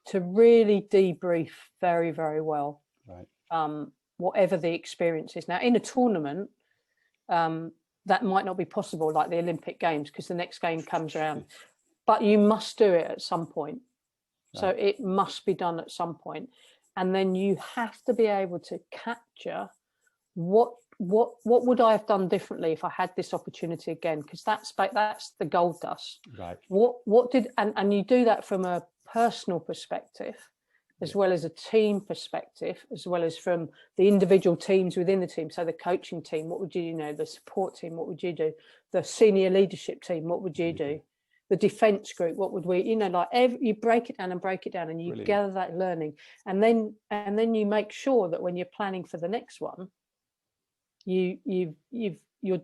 to really debrief very, very well. Right. Whatever the experience is. Now, in a tournament, that might not be possible, like the Olympic Games, because the next game comes around. But you must do it at some point. So it must be done at some point. And then you have to be able to capture what would I have done differently if I had this opportunity again? Because that's the gold dust. Right. What did and you do that from a personal perspective, as well as a team perspective, as well as from the individual teams within the team. So the coaching team, what would you do? The support team, what would you do? The senior leadership team, what would you do? The defense group, what would we, you break it down and you gather that learning. And then you make sure that when you're planning for the next one, you're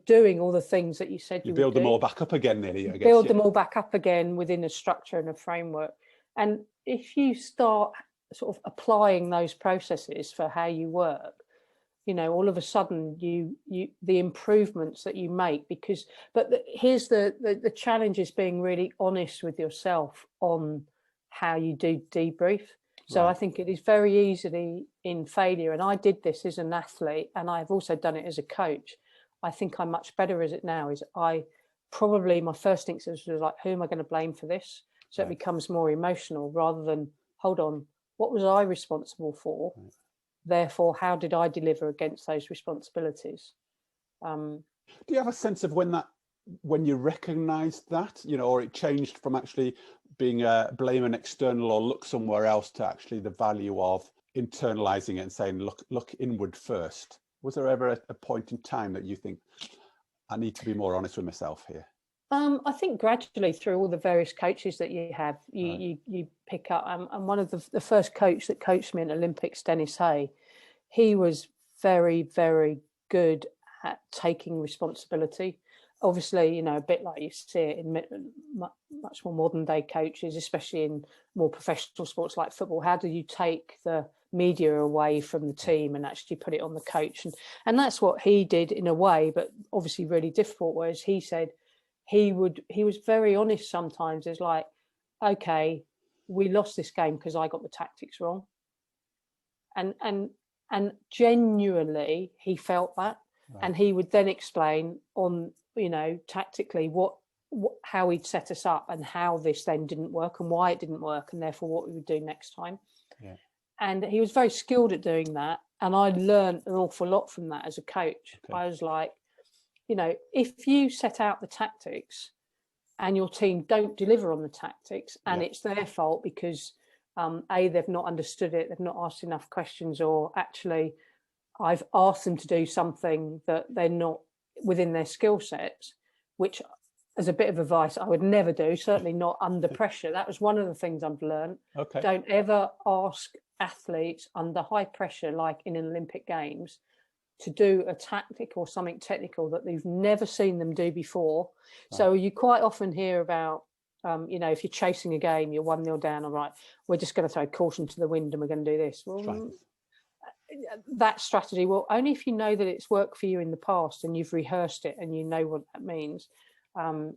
doing all the things that you said you build would them do. all back up again, nearly, I guess. Build them all back up again within a structure and a framework. And if you start sort of applying those processes for how you work, all of a sudden the improvements that you make, here's the challenge is being really honest with yourself on how you do debrief. So I think it is very easily in failure. And I did this as an athlete, and I've also done it as a coach. I think I'm much better at it now. My first instinct was like, who am I going to blame for this? So it becomes more emotional rather than, hold on, what was I responsible for? Therefore, how did I deliver against those responsibilities? Do you have a sense of when you recognised that, or it changed from actually being blame an external or look somewhere else to actually the value of internalising it and saying, look inward first? Was there ever a point in time that you think, I need to be more honest with myself here? I think gradually through all the various coaches that you have, you pick up. And one of the first coach that coached me in Olympics, Dennis Hay, he was very, very good at taking responsibility. Obviously, a bit like you see it in much more modern day coaches, especially in more professional sports like football. How do you take the media away from the team and actually put it on the coach? And that's what he did in a way, but obviously really difficult. Whereas he said, he was very honest sometimes. It's like, okay, we lost this game because I got the tactics wrong. And genuinely he felt that. And he would then explain on, tactically how he'd set us up and how this then didn't work and why it didn't work and therefore what we would do next time. And he was very skilled at doing that. And I learned an awful lot from that as a coach. I was like, if you set out the tactics and your team don't deliver on the tactics and it's their fault because they've not understood it, they've not asked enough questions, or actually I've asked them to do something that they're not within their skill sets, which as a bit of advice I would never do, certainly not under pressure. That was one of the things I've learned. Don't ever ask athletes under high pressure, like in an Olympic Games, to do a tactic or something technical that they've never seen them do before. So you quite often hear about, if you're chasing a game, you're 1-0 down, all right, we're just going to throw caution to the wind and we're going to do this. Well, that strategy, well, only if you know that it's worked for you in the past and you've rehearsed it and you know what that means. So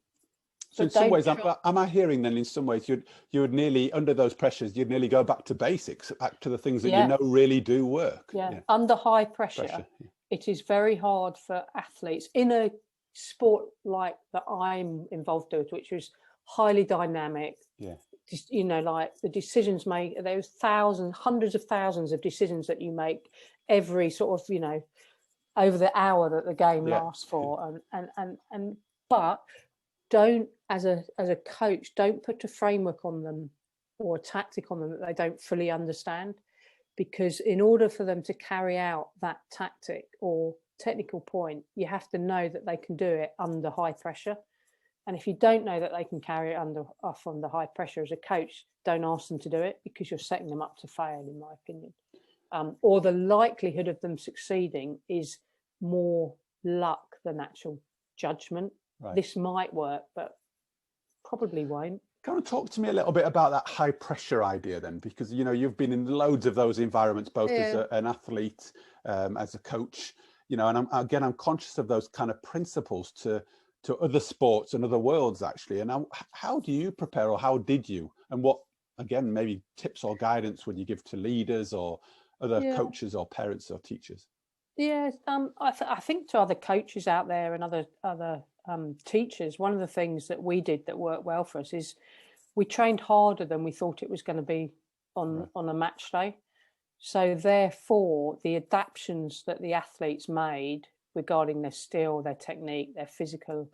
in some ways, am I hearing then in some ways you would nearly, under those pressures, you'd nearly go back to basics, back to the things that you know really do work? Under high pressure. It is very hard for athletes in a sport like that I'm involved with, which is highly dynamic. Like the decisions made, there's hundreds of thousands of decisions that you make every sort of, over the hour that the game lasts for. But don't, as a coach, don't put a framework on them or a tactic on them that they don't fully understand. Because in order for them to carry out that tactic or technical point, you have to know that they can do it under high pressure. And if you don't know that they can carry it under high pressure as a coach, don't ask them to do it, because you're setting them up to fail, in my opinion. Or the likelihood of them succeeding is more luck than actual judgment. This might work, but probably won't. Kind of talk to me a little bit about that high pressure idea then, because you've been in loads of those environments, both as an athlete, as a coach, and I'm conscious of those kind of principles to other sports and other worlds actually. And how do you prepare, or how did you, and what, again, maybe tips or guidance would you give to leaders or other coaches or parents or teachers? I think to other coaches out there and other teachers, one of the things that we did that worked well for us is we trained harder than we thought it was going to be on a match day. So therefore, the adaptations that the athletes made regarding their skill, their technique, their physical,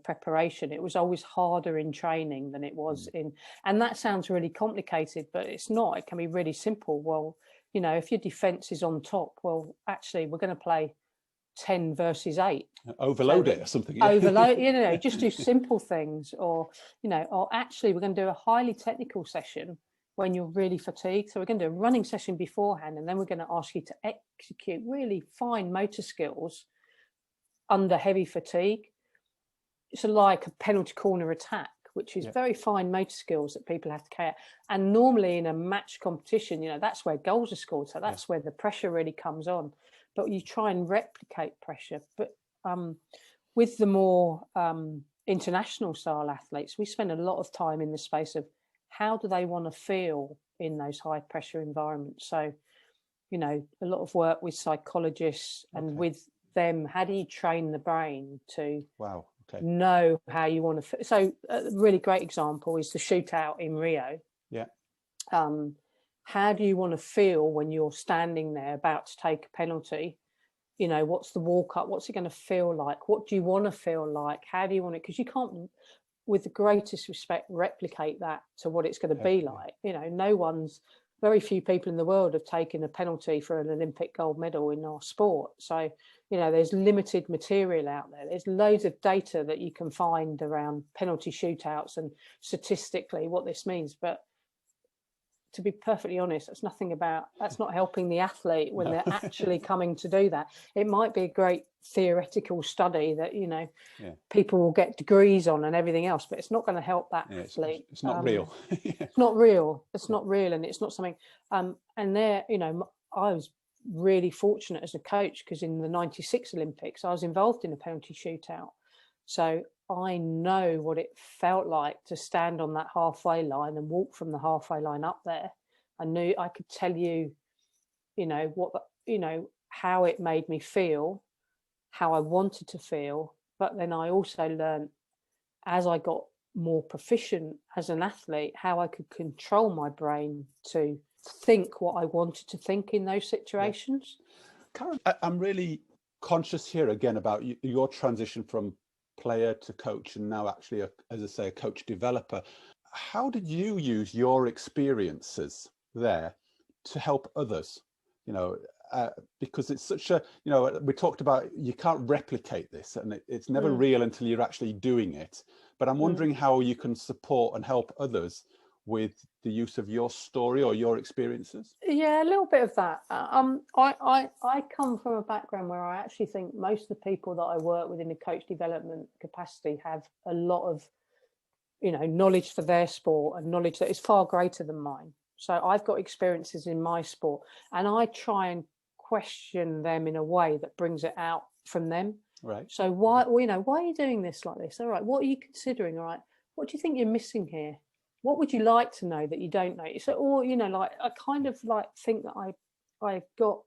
preparation, it was always harder in training than it was in. And that sounds really complicated, but it's not. It can be really simple. Well, if your defense is on top, well, actually, we're going to play 10 versus 8. Overload it or something. Yeah. Overload, just do simple things, or actually we're going to do a highly technical session when you're really fatigued. So we're going to do a running session beforehand, and then we're going to ask you to execute really fine motor skills under heavy fatigue. It's like a penalty corner attack, which is very fine motor skills that people have to carry out. And normally in a match competition, that's where goals are scored. So that's where the pressure really comes on. But you try and replicate pressure. But with the more international style athletes, we spend a lot of time in the space of how do they want to feel in those high pressure environments. So, a lot of work with psychologists and with them, how do you train the brain to know how you want to feel? So a really great example is the shootout in Rio. Yeah. How do you want to feel when you're standing there about to take a penalty? What's the walk up? What's it going to feel like? What do you want to feel like? How do you want it? Because you can't, with the greatest respect, replicate that to what it's going to be like. Very few people in the world have taken a penalty for an Olympic gold medal in our sport. So, there's limited material out there. There's loads of data that you can find around penalty shootouts and statistically what this means. But to be perfectly honest, that's not helping the athlete when they're actually coming to do that. It might be a great theoretical study that, people will get degrees on and everything else, but it's not going to help that athlete. It's not real. It's not real. It's not real. And it's not something, and there, I was really fortunate as a coach because in the 96 Olympics, I was involved in a penalty shootout. So I know what it felt like to stand on that halfway line and walk from the halfway line up there. I knew I could tell you, how it made me feel, how I wanted to feel. But then I also learned as I got more proficient as an athlete, how I could control my brain to think what I wanted to think in those situations. Karen, I'm really conscious here again about your transition from player to coach, and now actually, as I say, a coach developer. How did you use your experiences there to help others? Because it's such a, we talked about you can't replicate this, and it's never real until you're actually doing it. But I'm wondering how you can support and help others with the use of your story or your experiences. Yeah, a little bit of that. I come from a background where I actually think most of the people that I work with in the coach development capacity have a lot of, knowledge for their sport and knowledge that is far greater than mine. So I've got experiences in my sport, and I try and question them in a way that brings it out from them. Right. So why are you doing this like this? All right, what are you considering? All right, what do you think you're missing here? What would you like to know that you don't know? So, or I kind of think that I got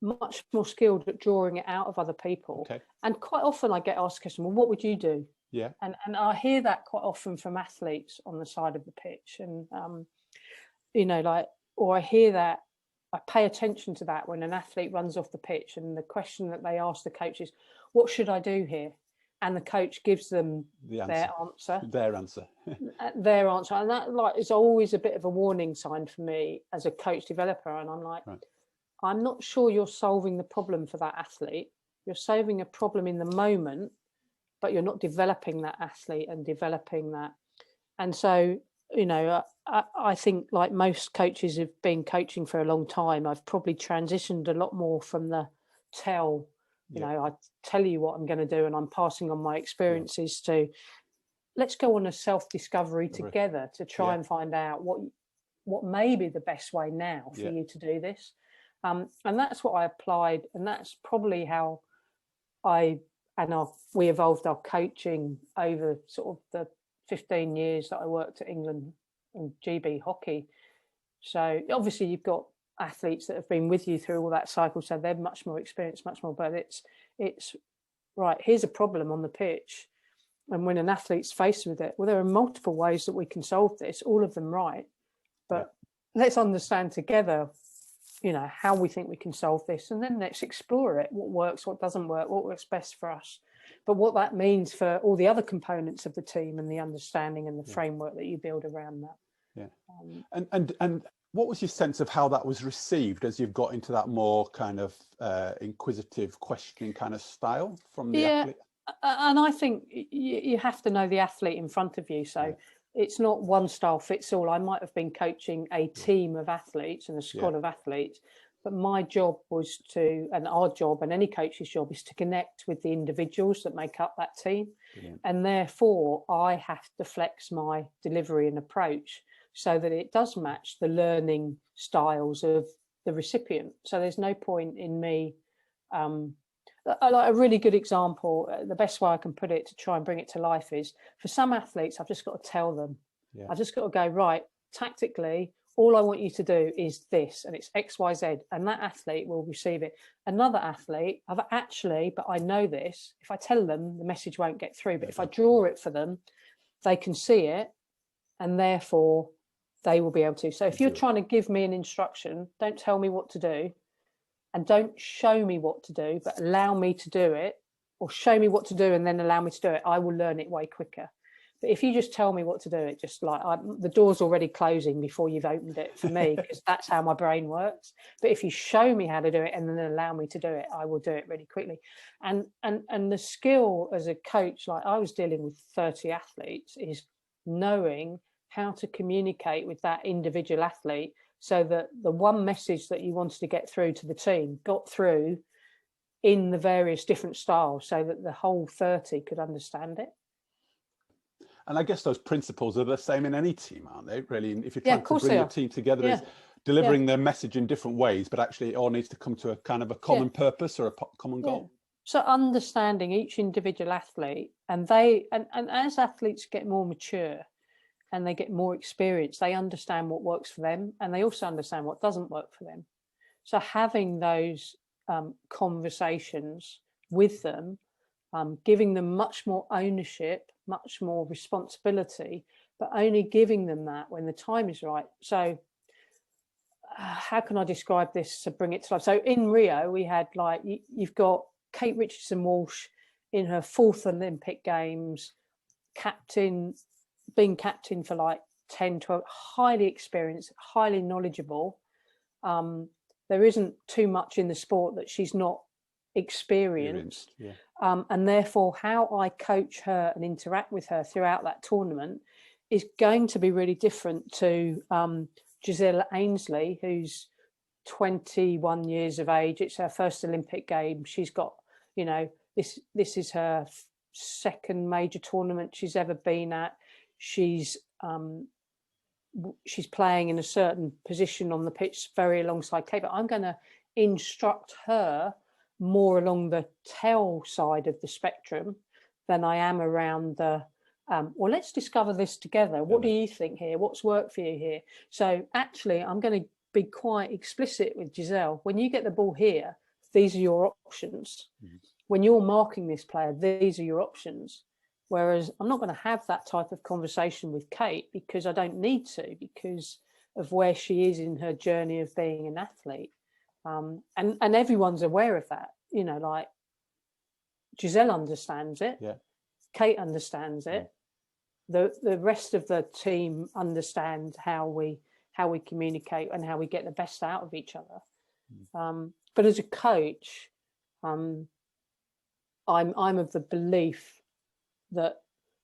much more skilled at drawing it out of other people. Okay. And quite often I get asked the question, well, what would you do? Yeah. And I hear that quite often from athletes on the side of the pitch, and or I hear that, I pay attention to that when an athlete runs off the pitch, and the question that they ask the coach is, what should I do here? And the coach gives them their answer. Their answer. And that is always a bit of a warning sign for me as a coach developer. And I'm like, I'm not sure you're solving the problem for that athlete. You're solving a problem in the moment, but you're not developing that athlete and developing that. And so, I think like most coaches who've been coaching for a long time, I've probably transitioned a lot more from the tell. I tell you what I'm going to do, and I'm passing on my experiences to, let's go on a self-discovery together to try and find out what may be the best way now for you to do this. And that's what I applied, and that's probably how we evolved our coaching over sort of the 15 years that I worked at England and GB hockey. So obviously you've got athletes that have been with you through all that cycle, so they're much more experienced, much more, but it's right, here's a problem on the pitch, And when an athlete's faced with it, well, there are multiple ways that we can solve this, all of them right. But let's understand together, you know, how we think we can solve this, and then let's explore it. What works, what doesn't work, what works best for us. But what that means for all the other components of the team and the understanding and the framework that you build around that. Yeah. And what was your sense of how that was received as you've got into that more kind of inquisitive questioning kind of style from the athlete? And I think you have to know the athlete in front of you. So it's not one style fits all. I might have been coaching a team of athletes and a squad of athletes, but my job was to, and our job and any coach's job is to connect with the individuals that make up that team. Brilliant. And therefore I have to flex my delivery and approach so that it does match the learning styles of the recipient. So there's no point in me, like a really good example, the best way I can put it to try and bring it to life is, for some athletes, I've just got to tell them. I've just got to go, right, tactically, all I want you to do is this, and it's X, Y, Z, and that athlete will receive it. Another athlete, but I know this, if I tell them, the message won't get through, but if I draw it for them, they can see it, and therefore they will be able to. So if you're trying to give me an instruction, don't tell me what to do, and don't show me what to do, but allow me to do it, or show me what to do and then allow me to do it. I will learn it way quicker. But if you just tell me what to do, it just like the door's already closing before you've opened it for me, because that's how my brain works. But if you show me how to do it and then allow me to do it, I will do it really quickly. And the skill as a coach, like I was dealing with 30 athletes, is knowing how to communicate with that individual athlete so that the one message that you wanted to get through to the team got through in the various different styles so that the whole 30 could understand it. And I guess those principles are the same in any team, aren't they? Really, if you're trying to bring your team together, is delivering their message in different ways, but actually it all needs to come to a kind of a common purpose or a common goal. So understanding each individual athlete, and as athletes get more mature and they get more experience, they understand what works for them, and they also understand what doesn't work for them. So having those conversations with them, giving them much more ownership, much more responsibility, but only giving them that when the time is right. So how can I describe this to bring it to life? So in Rio, we had you've got Kate Richardson-Walsh in her 4th Olympic Games, being captain for like 10, 12, highly experienced, highly knowledgeable. There isn't too much in the sport that she's not experienced. And therefore how I coach her and interact with her throughout that tournament is going to be really different to Giselle Ainsley, who's 21 years of age. It's her first Olympic game. She's got, you know, this is her second major tournament she's ever been at. She's playing in a certain position on the pitch, very alongside Kate, but I'm going to instruct her more along the tell side of the spectrum than I am around the well, let's discover this together. What do you think here? What's worked for you here? So actually I'm going to be quite explicit with Giselle. When you get the ball here, these are your options. When you're marking this player, these are your options. Whereas I'm not going to have that type of conversation with Kate because I don't need to, because of where she is in her journey of being an athlete. And everyone's aware of that, you know, like Giselle understands it. Kate understands it. The rest of the team understand how we communicate and how we get the best out of each other. But as a coach, I'm of the belief that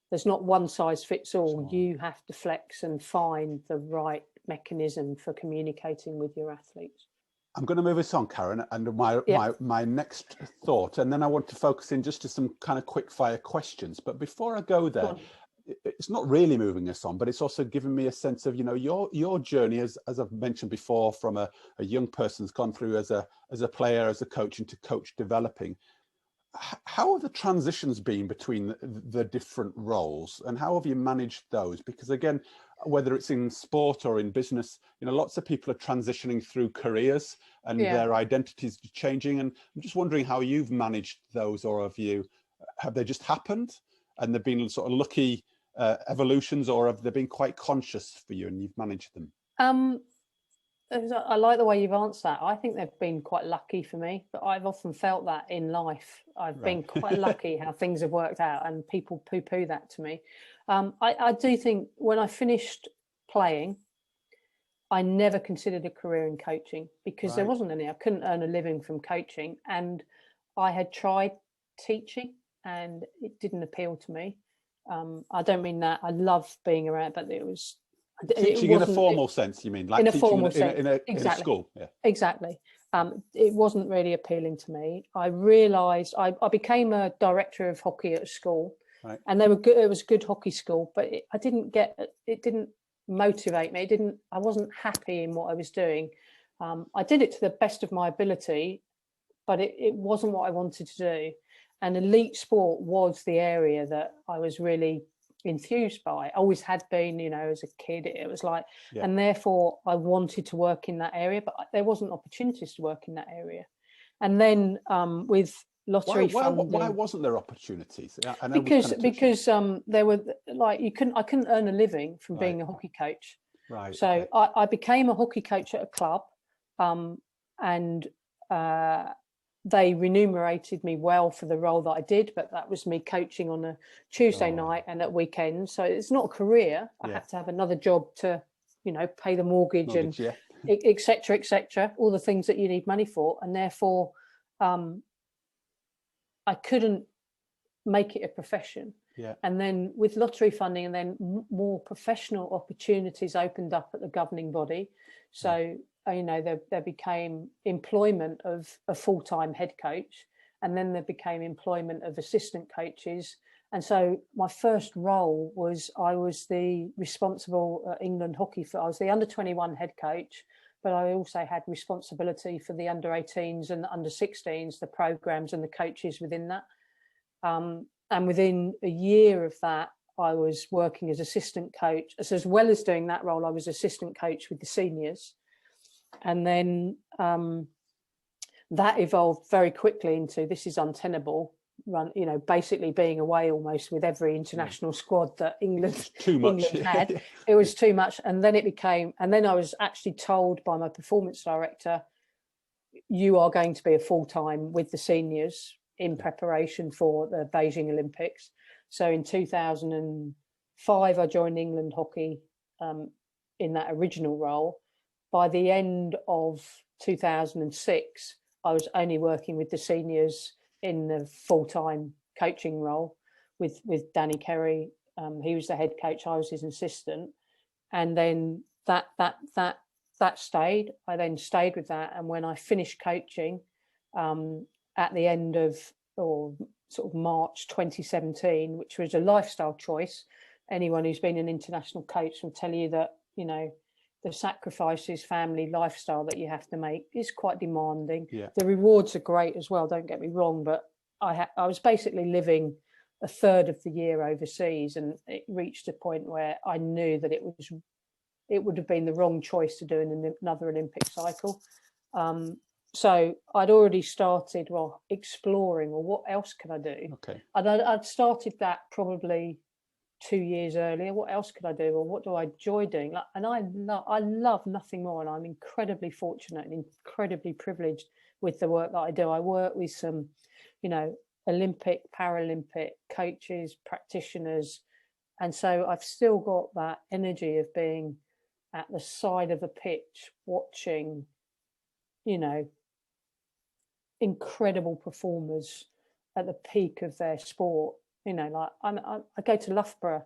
there's not one size fits all. You have to flex and find the right mechanism for communicating with your athletes. I'm going to move us on, Karen, and my next thought, and then I want to focus in just to some kind of quick fire questions. But before I go there, it's not really moving us on, but it's also giving me a sense of, you know, your journey, as I've mentioned before, from a young person's gone through as a player, as a coach, into coach developing. How have the transitions been between the different roles, and how have you managed those? Because again, whether it's in sport or in business, you know, lots of people are transitioning through careers and their identities are changing. And I'm just wondering how you've managed those, or have they just happened? and they've been sort of lucky evolutions, or have they been quite conscious for you and you've managed them? I like the way you've answered that. I think they've been quite lucky for me, but I've often felt that in life. I've been quite lucky how things have worked out, and people poo-poo that to me. I do think when I finished playing, I never considered a career in coaching because there wasn't any. I couldn't earn a living from coaching, and I had tried teaching and it didn't appeal to me. I don't mean that. I love being around, but it was... Teaching in a formal sense, you mean? Like in a teaching formal sense. in a school? Yeah. Exactly. It wasn't really appealing to me. I realised I became a director of hockey at a school, and they were good. It was a good hockey school, but it didn't motivate me. I wasn't happy in what I was doing. I did it to the best of my ability, but it wasn't what I wanted to do. And elite sport was the area that I was really enthused by. I always had been, as a kid. It was like, and therefore I wanted to work in that area, but there wasn't opportunities to work in that area. And then with lottery funding, why wasn't there opportunities? I know because there were I couldn't earn a living from being a hockey coach. Right. So I became a hockey coach at a club, and they remunerated me well for the role that I did, but that was me coaching on a Tuesday night and at weekends. So it's not a career. I had to have another job to, pay the mortgage and et cetera, all the things that you need money for. And therefore, I couldn't make it a profession. Yeah. And then with lottery funding, and then more professional opportunities opened up at the governing body. So there became employment of a full-time head coach, and then there became employment of assistant coaches. And so my first role was I was the responsible England hockey I was the under-21 head coach, but I also had responsibility for the under-18s and the under-16s, the programs and the coaches within that. And within a year of that, I was working as assistant coach. So as well as doing that role, I was assistant coach with the seniors. And then that evolved very quickly into this is untenable. Basically being away almost with every international squad that England had. It was too much. And then I was actually told by my performance director, you are going to be a full-time with the seniors in preparation for the Beijing Olympics. So in 2005, I joined England hockey in that original role. By the end of 2006, I was only working with the seniors in the full-time coaching role with Danny Kerry. He was the head coach. I was his assistant. And then that stayed. I then stayed with that. And when I finished coaching at the end of sort of March 2017, which was a lifestyle choice, anyone who's been an international coach will tell you that, the sacrifices, family, lifestyle that you have to make is quite demanding. Yeah. The rewards are great as well, don't get me wrong, but I was basically living a third of the year overseas, and it reached a point where I knew that it would have been the wrong choice to do another Olympic cycle. So I'd already started exploring, what else could I do? Okay. I'd started that probably 2 years earlier. What else could I do? Or what do I enjoy doing? And I love nothing more. And I'm incredibly fortunate and incredibly privileged with the work that I do. I work with some, Olympic, Paralympic coaches, practitioners. And so I've still got that energy of being at the side of a pitch, watching, incredible performers at the peak of their sport. I go to Loughborough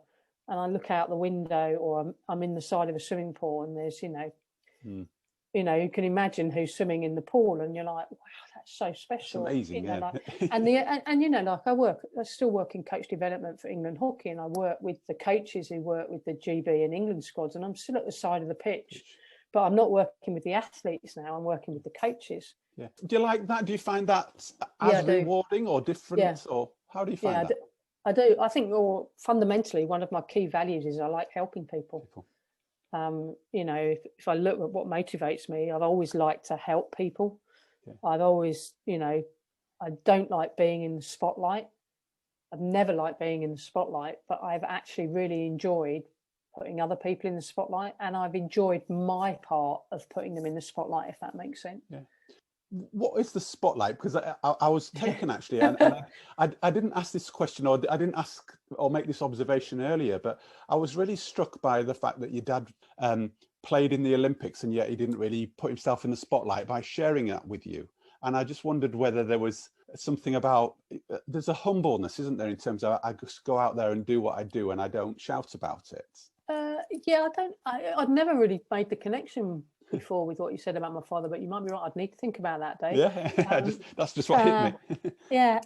and I look out the window, or I'm in the side of a swimming pool, and there's, you can imagine who's swimming in the pool, and you're like, wow, that's so special. It's amazing, I still work in coach development for England hockey, and I work with the coaches who work with the GB and England squads, and I'm still at the side of the pitch, but I'm not working with the athletes now. I'm working with the coaches. Yeah. Do you like that? Do you find that as rewarding or different, or how do you find that? I do. I think fundamentally, one of my key values is I like helping people. If I look at what motivates me, I've always liked to help people. I've always, I don't like being in the spotlight. I've never liked being in the spotlight, but I've actually really enjoyed putting other people in the spotlight, and I've enjoyed my part of putting them in the spotlight, if that makes sense. Yeah. What is the spotlight? Because I was taken actually, and I didn't ask this question, or I didn't ask or make this observation earlier, but I was really struck by the fact that your dad played in the Olympics, and yet he didn't really put himself in the spotlight by sharing that with you. And I just wondered whether there was something about, there's a humbleness, isn't there, in terms of I just go out there and do what I do and I don't shout about it. Yeah, I'd never really made the connection before with what you said about my father, but you might be right. I'd need to think about that, Dave. Yeah, that's just what hit me. Yeah.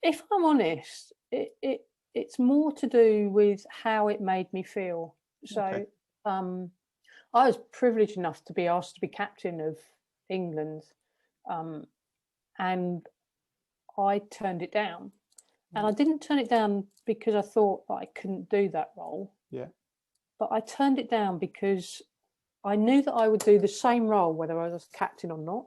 If I'm honest, it's more to do with how it made me feel. So Okay. I was privileged enough to be asked to be captain of England, and I turned it down. And I didn't turn it down because I thought that I couldn't do that role. Yeah. But I turned it down because I knew that I would do the same role whether I was captain or not.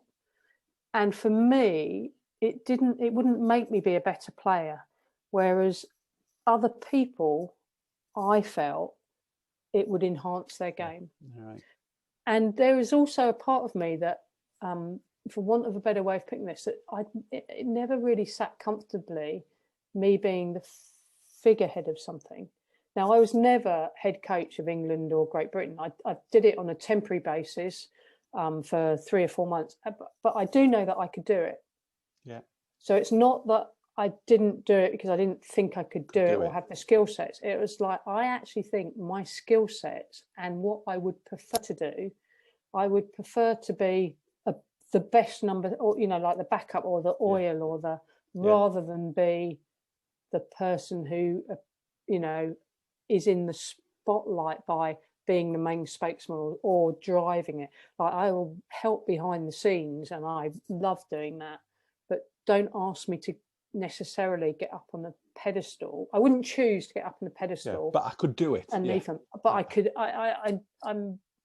And for me, it wouldn't make me be a better player. Whereas other people, I felt it would enhance their game. Right. And there is also a part of me that, for want of a better way of putting this, that it never really sat comfortably, me being the figurehead of something. Now, I was never head coach of England or Great Britain. I did it on a temporary basis for 3 or 4 months, but I do know that I could do it. Yeah. So it's not that I didn't do it because I didn't think I could do it or have the skill sets. It was like, I actually think my skill sets and what I would prefer to do, I would prefer to be the best number, or, you know, like the backup or the oil or the, rather than be the person who, you know, is in the spotlight by being the main spokesman or driving it. Like, I will help behind the scenes, and I love doing that, but don't ask me to necessarily get up on a pedestal. I wouldn't choose to get up on a pedestal, but I could do it. And leave them. But I could.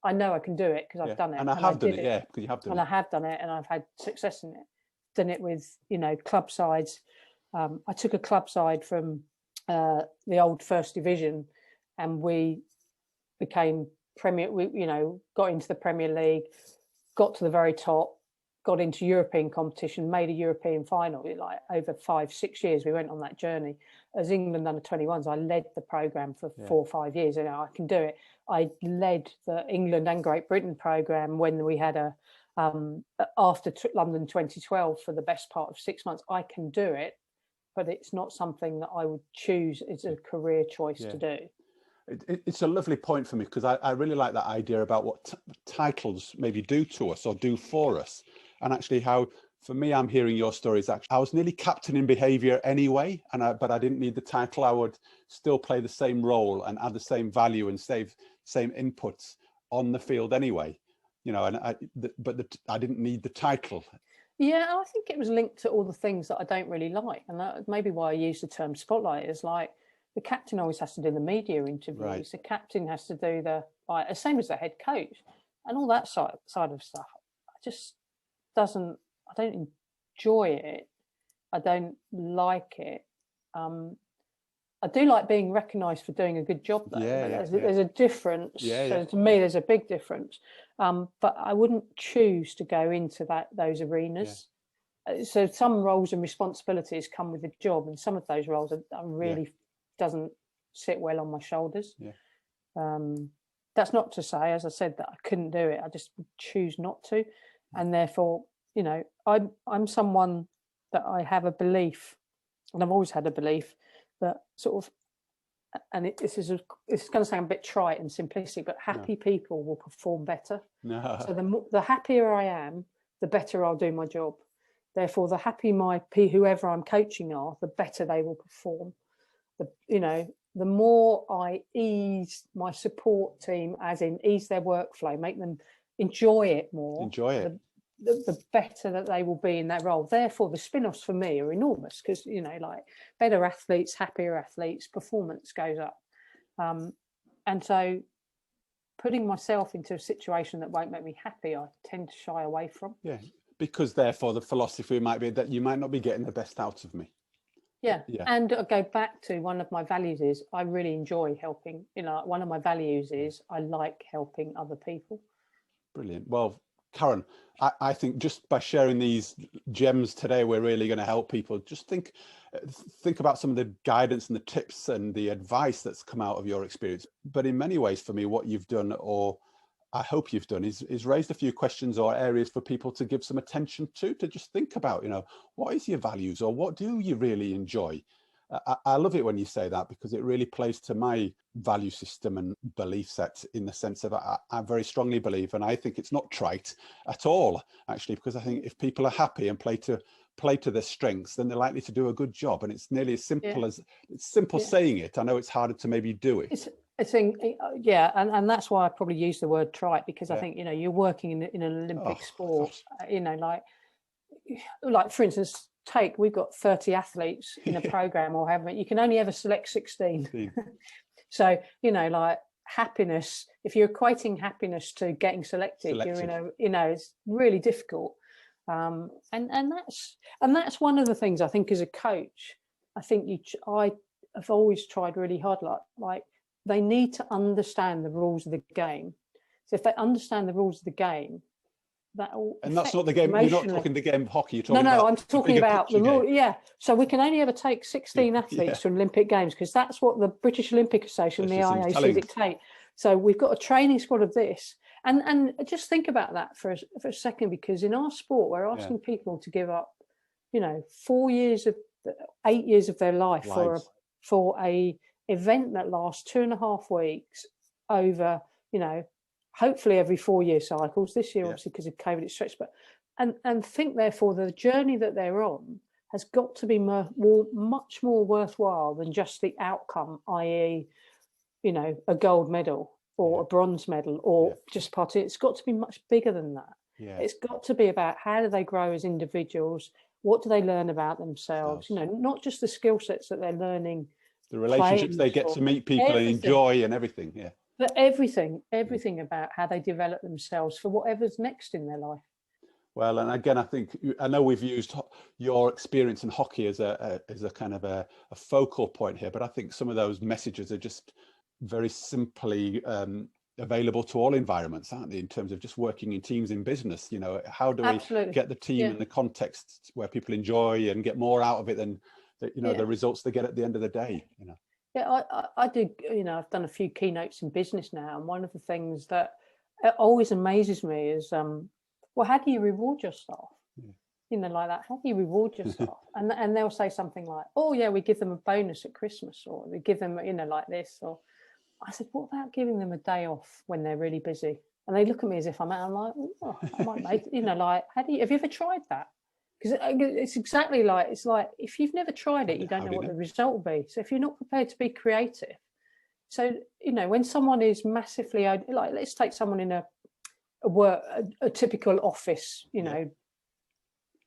I know I can do it because I've done it, and I have done it. Yeah, because you have done it, and I have done it, and I've had success in it. Done it with, you know, club sides. I took a club side from the old First Division, and we became Premier. We, you know, got into the Premier League, got to the very top, got into European competition, made a European final. Like, over 5-6 years, we went on that journey. As England under-21s, I led the programme for 4 or 5 years. You know, I can do it. I led the England and Great Britain programme when we had a after London 2012 for the best part of 6 months. I can do it, but it's not something that I would choose as a career choice to do. It's a lovely point for me, because I really like that idea about what titles maybe do to us or do for us. And actually how, for me, I'm hearing your stories. Actually, I was nearly captain in behaviour anyway, but I didn't need the title. I would still play the same role and add the same value and same inputs on the field anyway. You know, and I didn't need the title. Yeah, I think it was linked to all the things that I don't really like, and that may be why I use the term spotlight. Is like, the captain always has to do the media interviews. Right. The captain has to do the same as the head coach, and all that side of stuff. I don't enjoy it. I don't like it. I do like being recognised for doing a good job, though. There's a difference. So to me, there's a big difference. But I wouldn't choose to go into those arenas. So some roles and responsibilities come with the job, and some of those roles are really doesn't sit well on my shoulders. That's not to say, as I said, that I couldn't do it. I just would choose not to, and therefore, you know, I'm someone that I have a belief, and I've always had a belief that sort of, and it's going to sound a bit trite and simplistic, but happy people will perform better. So the happier I am, the better I'll do my job. Therefore, the happy whoever I'm coaching are, the better they will perform. The more I ease my support team, as in ease their workflow, make them enjoy it more, the better that they will be in that role. Therefore, the spin-offs for me are enormous, because, you know, like, better athletes, happier athletes, performance goes up. And so putting myself into a situation that won't make me happy, I tend to shy away from. Yeah, because therefore the philosophy might be that you might not be getting the best out of me. Yeah. Yeah. And I go back to one of my values is I really enjoy helping. One of my values is I like helping other people. Brilliant. Well, Karen, I think just by sharing these gems today, we're really going to help people. Just think about some of the guidance and the tips and the advice that's come out of your experience. But in many ways, for me, what you've done, or I hope you've done, is raised a few questions or areas for people to give some attention to just think about, what is your values, or what do you really enjoy? I love it when you say that, because it really plays to my value system and belief set, in the sense of I very strongly believe, and I think it's not trite at all, actually, because I think if people are happy and play to their strengths, then they're likely to do a good job. And it's nearly as simple as it's simple saying it. I know it's harder to maybe do it. I think, and that's why I probably use the word trite, because I think, you're working in an Olympic sport, like for instance, we've got 30 athletes in a program, or however, you can only ever select 16. So, like happiness, if you're equating happiness to getting selected. You're it's really difficult. And that's one of the things I think as a coach, I think I have always tried really hard, like they need to understand the rules of the game. So if they understand the rules of the game, and that's not the game. You're not talking the game of hockey. You're talking I'm talking about the rule. Yeah. So we can only ever take 16 athletes to Olympic Games, because that's what the British Olympic Association, the IOC, dictate. So we've got a training squad of this, and just think about that for a second, because in our sport we're asking people to give up, 8 years of their life for a event that lasts 2.5 weeks over, hopefully every 4-year cycles. This year, obviously, because of COVID, it's stretched. But and think, therefore, the journey that they're on has got to be much more worthwhile than just the outcome, i.e., a gold medal or a bronze medal or just party. It's got to be much bigger than that. It's got to be about how do they grow as individuals? What do they learn about themselves? Not just the skill sets that they're learning, the relationships they get to meet people and enjoy, and everything. But everything about how they develop themselves for whatever's next in their life. Well, and again, I know we've used your experience in hockey as a kind of a focal point here, but I think some of those messages are just very simply available to all environments, aren't they? In terms of just working in teams in business, how do we get the team in the context where people enjoy and get more out of it than the results they get at the end of the day? Yeah, I do. I've done a few keynotes in business now, and one of the things that always amazes me is, how do you reward your staff? Like that. How do you reward your staff? And they'll say something like, "Oh yeah, we give them a bonus at Christmas, or we give them, like this." Or I said, "What about giving them a day off when they're really busy?" And they look at me as if I'm like, "Oh, I might make," like, have you ever tried that? Because it's exactly like, it's like, if you've never tried it, you don't know what the result will be. So if you're not prepared to be creative, so when someone is massively, like, let's take someone in a typical office,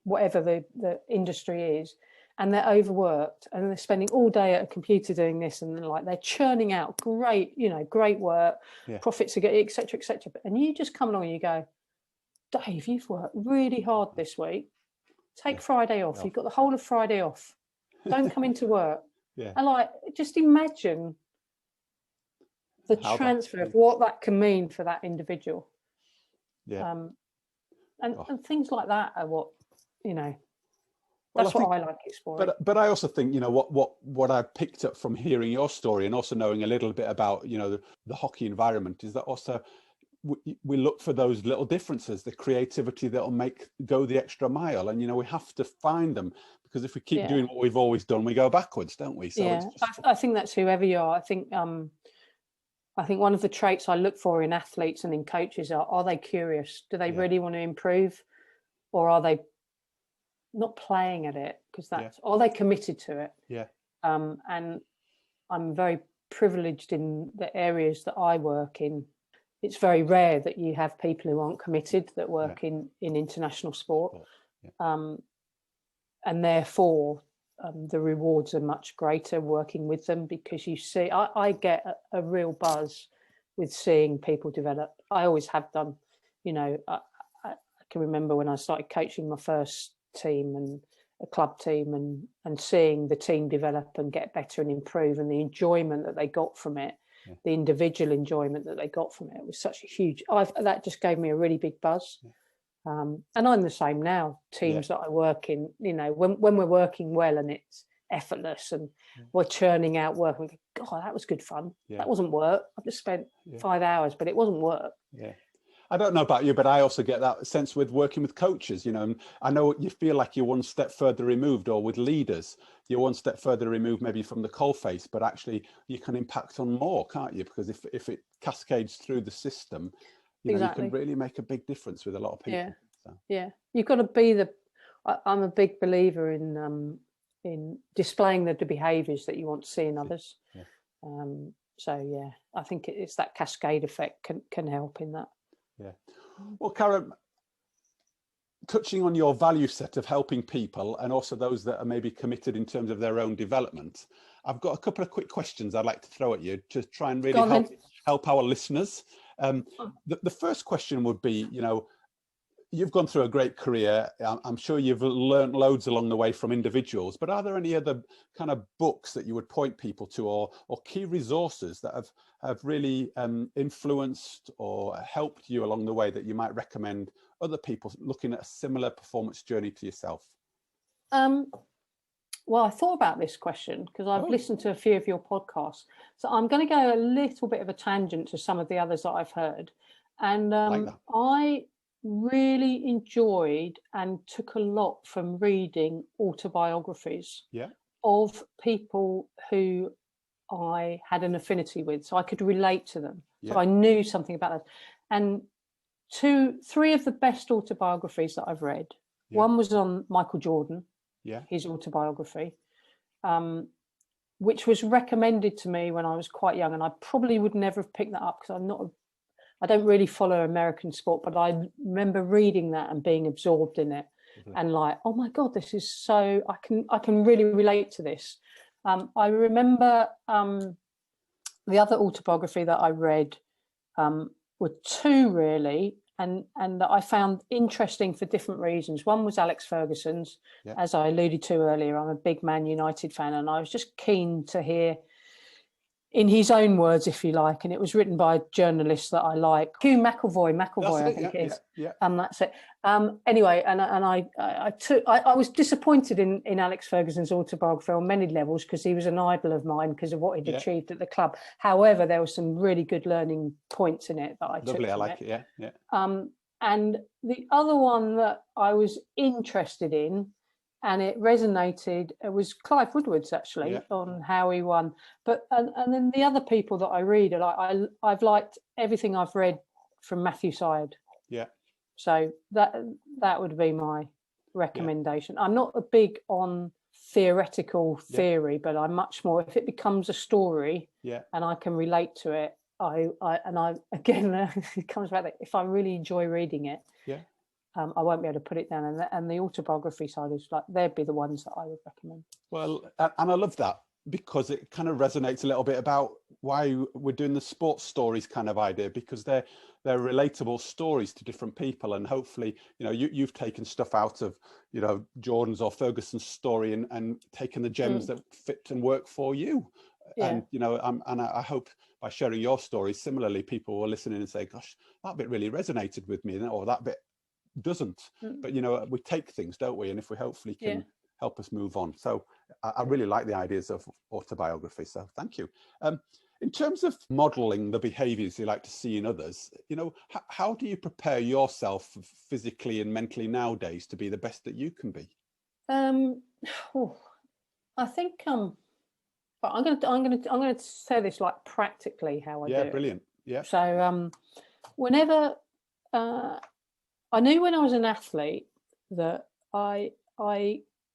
whatever the industry is, and they're overworked and they're spending all day at a computer doing this, and they're churning out great work, profits are getting, etc., etc. And you just come along and you go, "Dave, you've worked really hard this week. Take Friday off. You've got the whole of Friday off. Don't come into work." And just imagine the transfer of what that can mean for that individual. And things like that are what, that's what I like exploring. But I also think, what I picked up from hearing your story and also knowing a little bit about, the hockey environment, is that also we look for those little differences, the creativity that'll go the extra mile, and we have to find them, because if we keep doing what we've always done, we go backwards, don't we? So I think that's whoever you are. I think one of the traits I look for in athletes and in coaches are they curious? Do they really want to improve, or are they not playing at it? Because are they committed to it? And I'm very privileged in the areas that I work in. It's very rare that you have people who aren't committed that work in international sport. And therefore, the rewards are much greater working with them, because you see, I get a real buzz with seeing people develop. I always have done. I can remember when I started coaching my first team, a club team and seeing the team develop and get better and improve, and the enjoyment that they got from it, the individual enjoyment that they got from it was such a huge. That just gave me a really big buzz. And I'm the same now. Teams that I work in, you know, when we're working well and it's effortless and we're churning out work, and we go, God, that was good fun. That wasn't work. I've just spent 5 hours, but it wasn't work. I don't know about you, but I also get that sense with working with coaches. You know, I know you feel like you're one step further removed, or with leaders, you're one step further removed maybe from the coalface, but actually you can impact on more, can't you? Because if it cascades through the system, you know, you can really make a big difference with a lot of people. You've got to be I'm a big believer in displaying the behaviours that you want to see in others. I think it's that cascade effect can help in that. Well, Karen, touching on your value set of helping people and also those that are maybe committed in terms of their own development, I've got a couple of quick questions I'd like to throw at you to try and really help our listeners. The first question would be, you know, you've gone through a great career. I'm sure you've learned loads along the way from individuals, but are there any other kind of books that you would point people to, or key resources that have really influenced or helped you along the way that you might recommend other people looking at a similar performance journey to yourself? Well, I thought about this question because I've listened to a few of your podcasts. So I'm going to go a little bit of a tangent to some of the others that I've heard. And I really enjoyed and took a lot from reading autobiographies of people who I had an affinity with, so I could relate to them. So I knew something about that. And three of the best autobiographies that I've read, one was on Michael Jordan, his autobiography, which was recommended to me when I was quite young, and I probably would never have picked that up because I don't really follow American sport, but I remember reading that and being absorbed in it, and like, oh my God, this is so, I can really relate to this. I remember the other autobiography that I read were two really, and that I found interesting for different reasons. One was Alex Ferguson's, as I alluded to earlier. I'm a big Man United fan, and I was just keen to hear, in his own words, if you like, and it was written by a journalist that I like, Hugh McElvoy, I think it is. That's it. Anyway, and I was disappointed in Alex Ferguson's autobiography on many levels because he was an idol of mine because of what he'd achieved at the club. However, there were some really good learning points in it that I took. I like it. And the other one that I was interested in, and it resonated, it was Clive Woodward's actually, on how he won. But and then the other people that I read, I've liked everything I've read from Matthew Syed. So that would be my recommendation. I'm not a big on theoretical theory, but I'm much more, if it becomes a story and I can relate to it, it comes back that if I really enjoy reading it, I won't be able to put it down. And the autobiography side is like, they'd be the ones that I would recommend. Well, and I love that because it kind of resonates a little bit about why we're doing the sports stories kind of idea, because they're relatable stories to different people. And hopefully, you know, you've taken stuff out of, you know, Jordan's or Ferguson's story and taken the gems that fit and work for you. And, you know, and I hope by sharing your story, similarly, people will listen in and say, gosh, that bit really resonated with me, or that bit doesn't. But you know, we take things, don't we? And if we hopefully can help us move on. So I really like the ideas of autobiography, so thank you. In terms of modeling the behaviors you like to see in others, you know, how do you prepare yourself physically and mentally nowadays to be the best that you can be? I think but I'm gonna say this like practically how I do it. Brilliant. So whenever I knew when I was an athlete that I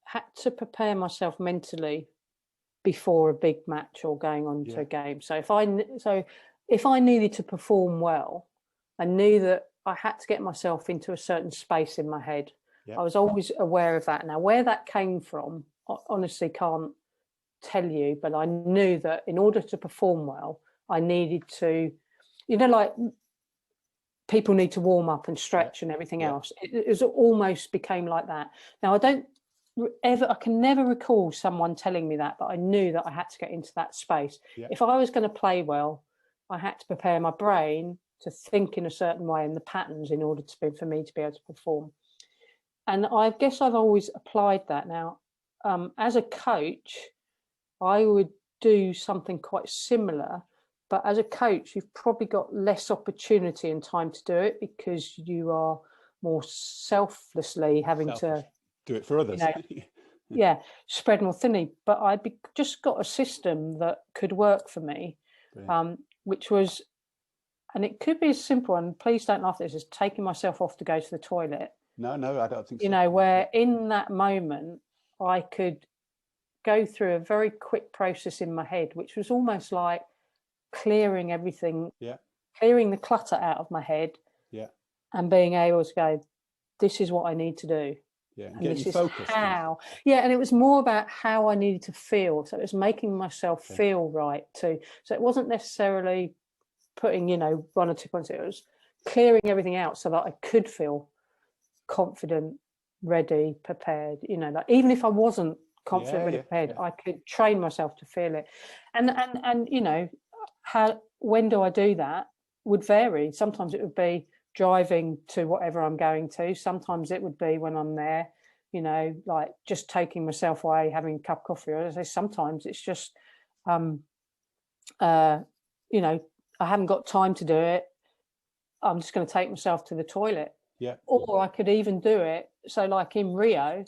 had to prepare myself mentally before a big match or going on to a game. So if I needed to perform well, I knew that I had to get myself into a certain space in my head. I was always aware of that. Now, where that came from, I honestly can't tell you, but I knew that in order to perform well, I needed to, you know, like people need to warm up and stretch and everything else. It almost became like that. Now, I don't I can never recall someone telling me that, but I knew that I had to get into that space. Yeah. If I was going to play well, I had to prepare my brain to think in a certain way and the patterns in order for me to be able to perform. And I guess I've always applied that. Now, as a coach, I would do something quite similar, but as a coach, you've probably got less opportunity and time to do it because you are more selflessly having to do it for others. Yeah, spread more thinly. But I just got a system that could work for me, which was, and it could be as simple, and please don't laugh at this, as taking myself off to go to the toilet. No, I don't think so. You know, where in that moment I could go through a very quick process in my head, which was almost like clearing everything, clearing the clutter out of my head, and being able to go, this is what I need to do. Yeah, and this is focused, how. Yeah, and it was more about how I needed to feel. So it was making myself feel right too. So it wasn't necessarily putting, 1 or 2 points. It was clearing everything out so that I could feel confident, ready, prepared. Like even if I wasn't confident, ready, prepared, I could train myself to feel it. And when do I do that would vary. Sometimes it would be driving to whatever I'm going to. Sometimes it would be when I'm there, like just taking myself away, having a cup of coffee. Or as I say, sometimes it's just, I haven't got time to do it. I'm just going to take myself to the toilet. Yeah. Or I could even do it. So like in Rio,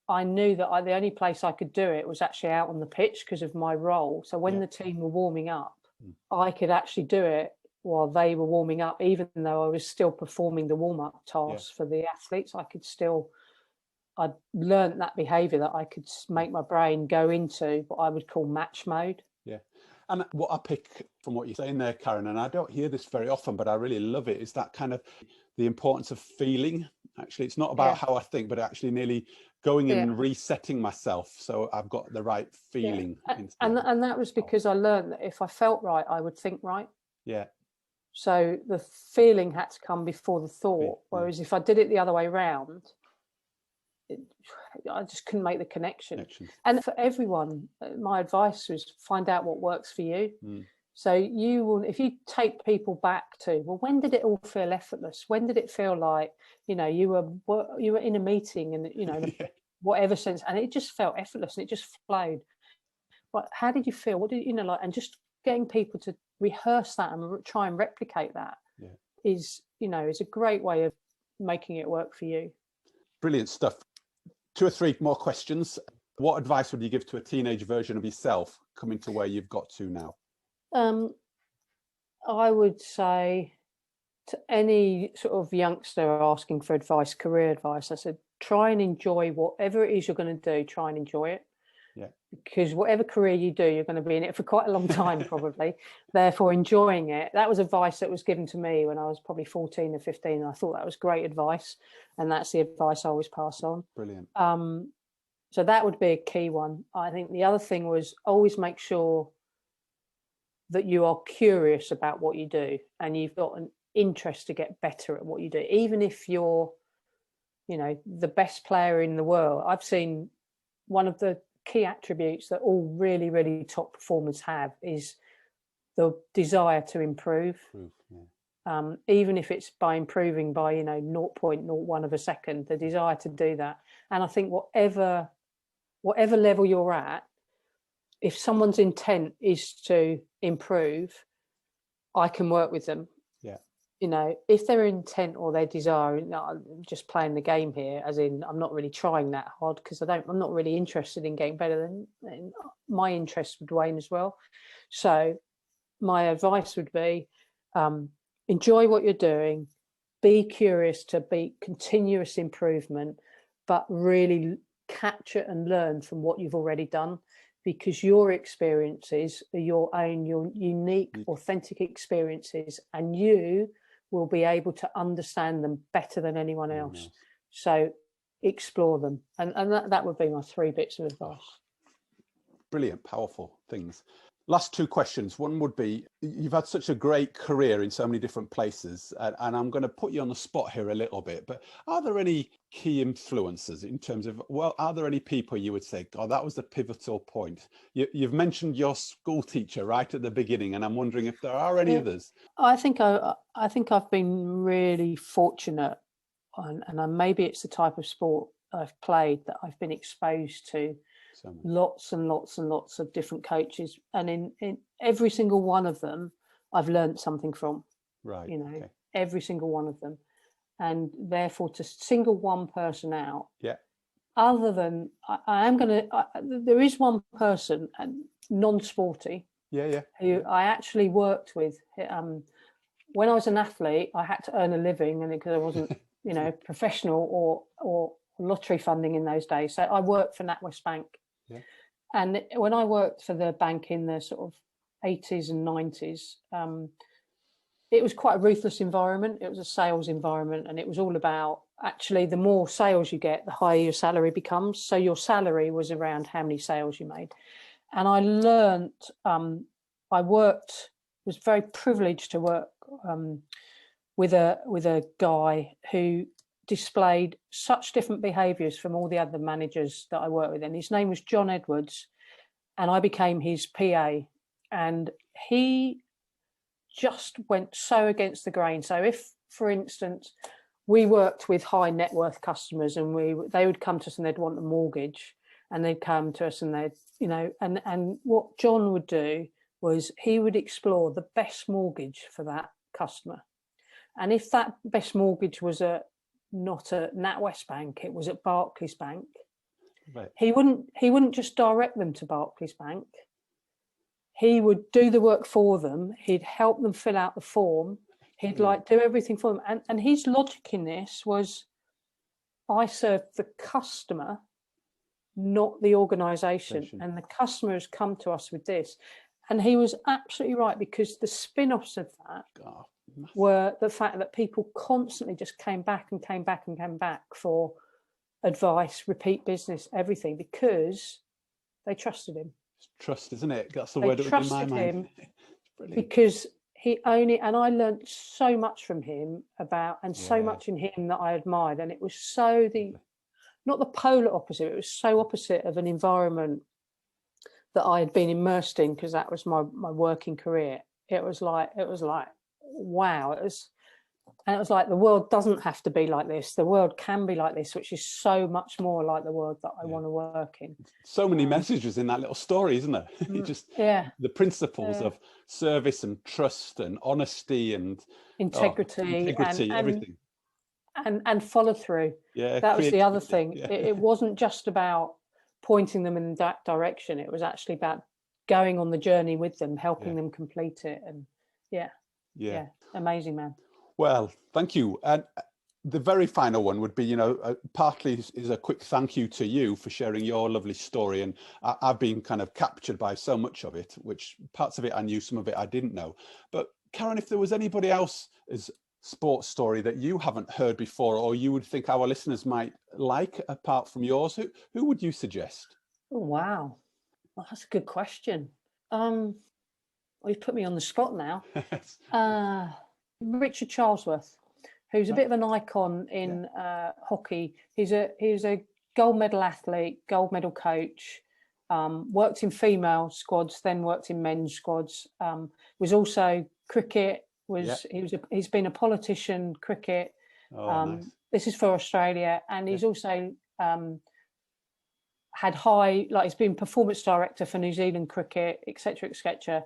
I knew that the only place I could do it was actually out on the pitch because of my role. So when the team were warming up, I could actually do it while they were warming up, even though I was still performing the warm-up tasks for the athletes. I'd learned that behavior that I could make my brain go into what I would call match mode. Yeah. And what I pick from what you're saying there, Karen, and I don't hear this very often, but I really love it, is that kind of the importance of feeling. Actually, it's not about how I think, but actually nearly going in and resetting myself so I've got the right feeling. And that was because I learned that if I felt right, I would think right. Yeah. So the feeling had to come before the thought. Whereas if I did it the other way around, I just couldn't make the connection. And for everyone, my advice was find out what works for you. So you will, if you take people back to, well, when did it all feel effortless? When did it feel like, you were in a meeting and, whatever sense, and it just felt effortless and it just flowed. But how did you feel? What did and just getting people to rehearse that and try and replicate that is a great way of making it work for you. Brilliant stuff. 2 or 3 more questions. What advice would you give to a teenage version of yourself coming to where you've got to now? I would say to any sort of youngster asking for advice, career advice, I said, try and enjoy whatever it is you're going to do. Try and enjoy it. Yeah. Because whatever career you do, you're going to be in it for quite a long time, probably. Therefore, enjoying it. That was advice that was given to me when I was probably 14 or 15. And I thought that was great advice. And that's the advice I always pass on. Brilliant. So that would be a key one. I think the other thing was always make sure that you are curious about what you do and you've got an interest to get better at what you do. Even if you're, the best player in the world. I've seen one of the key attributes that all really, really top performers have is the desire to improve. Even if it's by improving by 0.01 of a second, the desire to do that. And I think whatever level you're at, if someone's intent is to improve, I can work with them. If their intent or their desire, I'm just playing the game here, as in I'm not really trying that hard because I'm not really interested in getting better, then my interest would wane as well. So my advice would be enjoy what you're doing, be curious to be continuous improvement, but really capture and learn from what you've already done, because your experiences are your own, your unique, authentic experiences, and you will be able to understand them better than anyone else. So explore them. And that would be my 3 bits of advice. Brilliant, powerful things. Last two questions. One would be, you've had such a great career in so many different places, and I'm going to put you on the spot here a little bit, but are there any key influences in terms of, well, are there any people you would say, God, that was the pivotal point? You've mentioned your school teacher right at the beginning, and I'm wondering if there are any others. I think I've been really fortunate, and maybe it's the type of sport I've played that I've been exposed to lots and lots and lots of different coaches, and in every single one of them I've learned something from. Right. Okay. Every single one of them, and therefore to single one person out. Yeah. Other than there is one person, non-sporty. Yeah. Who I actually worked with. When I was an athlete, I had to earn a living, and because I wasn't, professional or lottery funding in those days. So I worked for NatWest Bank. Yeah. And when I worked for the bank in the sort of 80s and 90s, it was quite a ruthless environment. It was a sales environment, and it was all about, actually, the more sales you get, the higher your salary becomes. So your salary was around how many sales you made. And I learned, was very privileged to work with a guy who displayed such different behaviours from all the other managers that I worked with. And his name was John Edwards, and I became his PA. And he just went so against the grain. So if, for instance, we worked with high net worth customers, and they would come to us and they'd want a mortgage, and they'd come to us and they'd, and what John would do was he would explore the best mortgage for that customer. And if that best mortgage was not at NatWest Bank, it was at Barclays Bank, right, he wouldn't just direct them to Barclays Bank. He would do the work for them. He'd help them fill out the form. He'd do everything for them. And his logic in this was, I served the customer, not the organisation. And the customer has come to us with this. And he was absolutely right, because the spin-offs of that were the fact that people constantly just came back and came back and came back for advice, repeat business, everything, because they trusted him. It's trust, isn't it? That's the word that was in my mind. Because and I learned so much from him so much in him that I admired. And it was so not the polar opposite, it was so opposite of an environment that I had been immersed in, because that was my working career. It was like, wow. It was like, the world doesn't have to be like this. The world can be like this, which is so much more like the world that I want to work in. So many messages in that little story, isn't there? The principles of service and trust and honesty and integrity and everything. And follow through. Yeah, that was the other thing. Yeah. It wasn't just about pointing them in that direction. It was actually about going on the journey with them, helping them complete it. And amazing man. Well, thank you. And the very final one would be, partly is a quick thank you to you for sharing your lovely story. And I've been kind of captured by so much of it, which parts of it I knew, some of it I didn't know. But Karen, if there was anybody else's sports story that you haven't heard before, or you would think our listeners might like apart from yours, who would you suggest? Oh, wow. Well, that's a good question. Well, you've put me on the spot now. Richard Charlesworth, who's a bit of an icon in hockey. He's a gold medal athlete, gold medal coach, worked in female squads, then worked in men's squads, was also cricket, he's been a politician, cricket. Nice. This is for Australia, and he's also had he's been performance director for New Zealand cricket, etc., etc.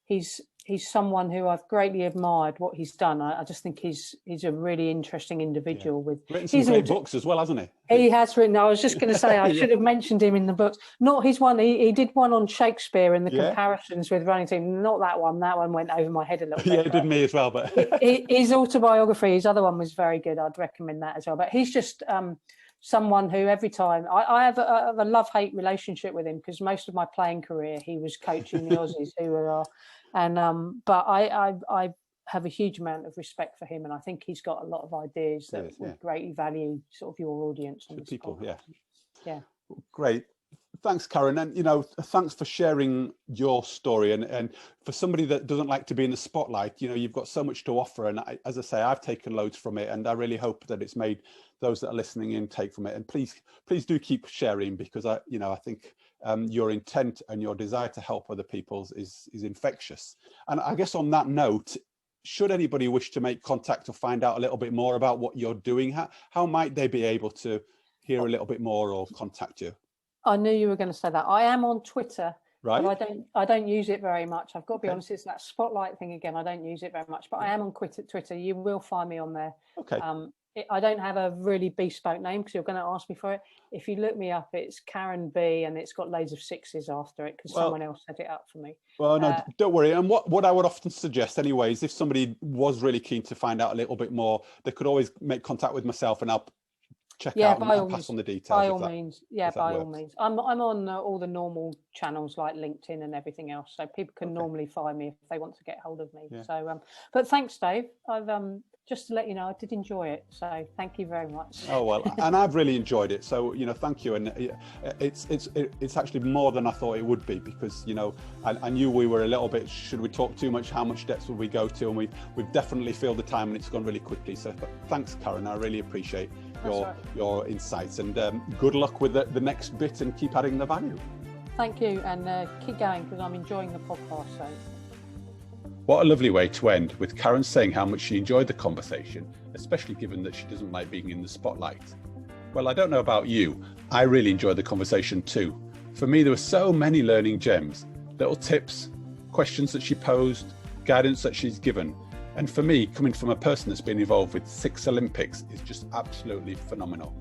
He's someone who I've greatly admired what he's done. I just think he's a really interesting individual. With written some great books as well, hasn't he? He has written. I was just going to say I should have mentioned him in the books. Not his one. He did one on Shakespeare and the comparisons with running team. Not that one. That one went over my head a little bit. It did me as well. But his autobiography, his other one was very good. I'd recommend that as well. But he's just someone who every time I have a love-hate relationship with him, because most of my playing career he was coaching the Aussies who were but I have a huge amount of respect for him, and I think he's got a lot of ideas that would greatly value sort of your audience on this people. podcast. Yeah. Great. Thanks, Karen. And, thanks for sharing your story. And for somebody that doesn't like to be in the spotlight, you've got so much to offer. And as I say, I've taken loads from it, and I really hope that it's made those that are listening in take from it. And please do keep sharing, because I think your intent and your desire to help other people is infectious. And I guess on that note, should anybody wish to make contact or find out a little bit more about what you're doing, how might they be able to hear a little bit more or contact you? I knew you were going to say that. I am on Twitter, right? But I don't use it very much. I've got to be honest. It's that spotlight thing again. I don't use it very much, but I am on Twitter. You will find me on there. Okay. I don't have a really bespoke name because you're going to ask me for it. If you look me up, it's Karen B, and it's got loads of sixes after it because someone else set it up for me. Well, no, don't worry. And what I would often suggest anyway is if somebody was really keen to find out a little bit more, they could always make contact with myself, and I'll check out and pass on the details. By all means. I'm on all the normal channels like LinkedIn and everything else, so people can normally find me if they want to get hold of me. Yeah. So, but thanks, Dave. I've just to let you know, I did enjoy it. So thank you very much. Oh, well, and I've really enjoyed it. So, thank you. And it's actually more than I thought it would be, because, I knew we were a little bit, should we talk too much? How much depth would we go to? And we've definitely filled the time, and it's gone really quickly. So thanks, Karen. I really appreciate your insights, and good luck with the next bit, and keep adding the value. Thank you, and keep going, because I'm enjoying the podcast. So. What a lovely way to end, with Karen saying how much she enjoyed the conversation, especially given that she doesn't like being in the spotlight. Well, I don't know about you, I really enjoyed the conversation too. For me, there were so many learning gems, little tips, questions that she posed, guidance that she's given. And for me, coming from a person that's been involved with 6 Olympics, is just absolutely phenomenal.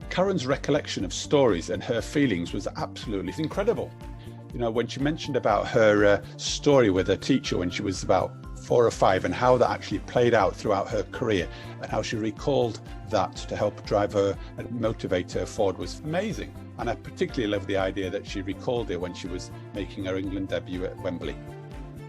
Karen's recollection of stories and her feelings was absolutely incredible. When she mentioned about her story with her teacher when she was about 4 or 5, and how that actually played out throughout her career, and how she recalled that to help drive her and motivate her forward, was amazing. And I particularly love the idea that she recalled it when she was making her England debut at Wembley.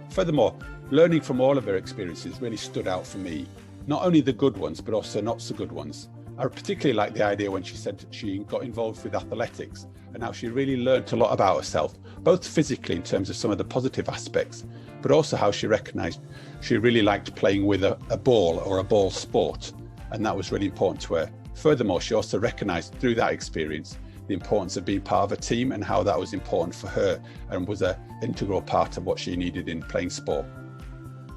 Furthermore, learning from all of her experiences really stood out for me, not only the good ones, but also not so good ones. I particularly like the idea when she said she got involved with athletics, and how she really learned a lot about herself, both physically in terms of some of the positive aspects, but also how she recognised she really liked playing with a ball or a ball sport, and that was really important to her. Furthermore, she also recognised through that experience the importance of being part of a team, and how that was important for her and was an integral part of what she needed in playing sport.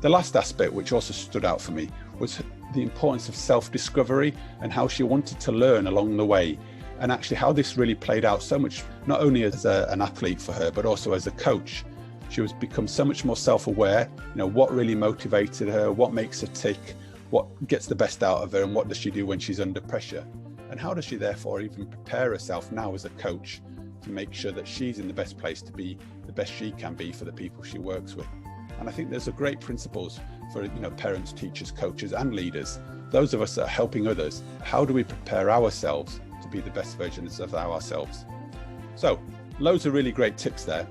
The last aspect, which also stood out for me, was the importance of self-discovery, and how she wanted to learn along the way, and actually how this really played out so much, not only as an athlete for her, but also as a coach. She was become so much more self-aware, what really motivated her, what makes her tick, what gets the best out of her, and what does she do when she's under pressure. And how does she therefore even prepare herself now as a coach to make sure that she's in the best place to be the best she can be for the people she works with. And I think there's a great principles for parents, teachers, coaches and leaders, those of us that are helping others. How do we prepare ourselves to be the best versions of ourselves? So loads of really great tips there.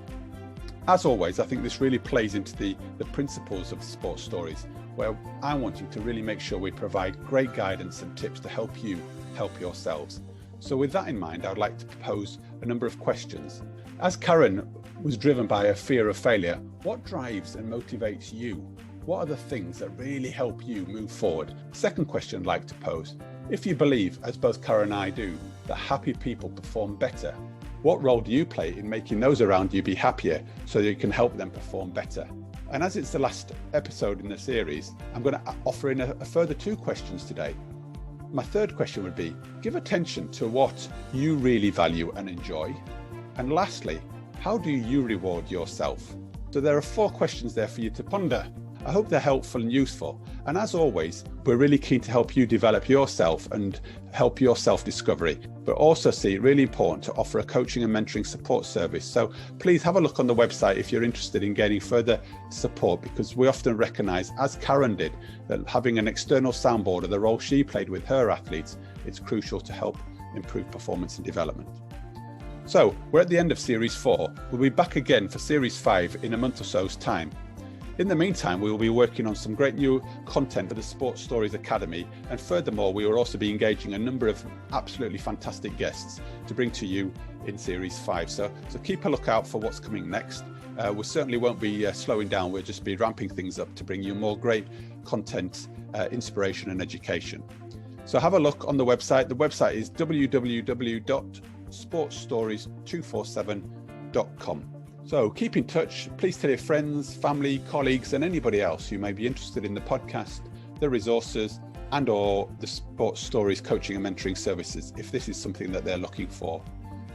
As always, I think this really plays into the principles of sports stories, where I'm wanting to really make sure we provide great guidance and tips to help you help yourselves. So with that in mind, I would like to propose a number of questions. As Karen was driven by a fear of failure, what drives and motivates you? What are the things that really help you move forward? Second question I'd like to pose: if you believe, as both Karen and I do, that happy people perform better, what role do you play in making those around you be happier so that you can help them perform better? And as it's the last episode in the series, I'm going to offer in a further 2 questions today. My third question would be, give attention to what you really value and enjoy. And lastly, how do you reward yourself? So there are 4 questions there for you to ponder. I hope they're helpful and useful. And as always, we're really keen to help you develop yourself and help your self-discovery, but also see it really important to offer a coaching and mentoring support service. So please have a look on the website if you're interested in gaining further support, because we often recognise, as Karen did, that having an external soundboard of the role she played with her athletes, it's crucial to help improve performance and development. So we're at the end of Series 4. We'll be back again for Series 5 in a month or so's time. In the meantime, we will be working on some great new content for the Sports Stories Academy, and furthermore, we will also be engaging a number of absolutely fantastic guests to bring to you in Series 5. So keep a lookout for what's coming next. We certainly won't be slowing down, we'll just be ramping things up to bring you more great content, inspiration and education. So have a look on the website. The website is www.sportsstories247.com. So keep in touch. Please tell your friends, family, colleagues, and anybody else who may be interested in the podcast, the resources, and or the Sports Stories coaching and mentoring services, if this is something that they're looking for.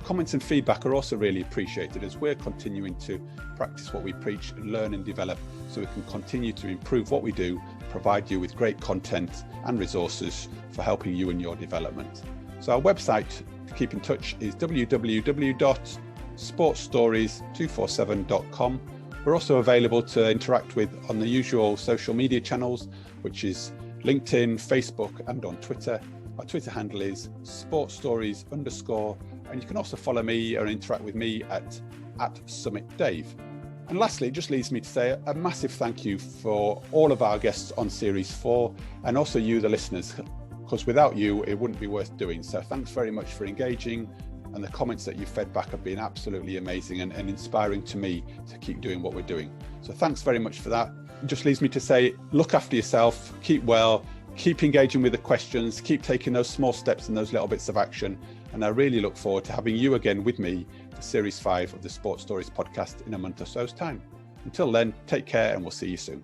Comments and feedback are also really appreciated as we're continuing to practice what we preach and learn and develop, so we can continue to improve what we do, provide you with great content and resources for helping you in your development. So our website to keep in touch is www.sportsstories247.com. We're also available to interact with on the usual social media channels, which is LinkedIn, Facebook, and on Twitter. Our Twitter handle is sportsstories_, and you can also follow me or interact with me at @SummitDave. And lastly, it just leaves me to say a massive thank you for all of our guests on Series 4, and also you, the listeners, because without you, it wouldn't be worth doing. So thanks very much for engaging, and the comments that you fed back have been absolutely amazing and inspiring to me to keep doing what we're doing. So thanks very much for that. It just leaves me to say, look after yourself, keep well, keep engaging with the questions, keep taking those small steps and those little bits of action. And I really look forward to having you again with me for Series 5 of the Sports Stories podcast in a month or so's time. Until then, take care and we'll see you soon.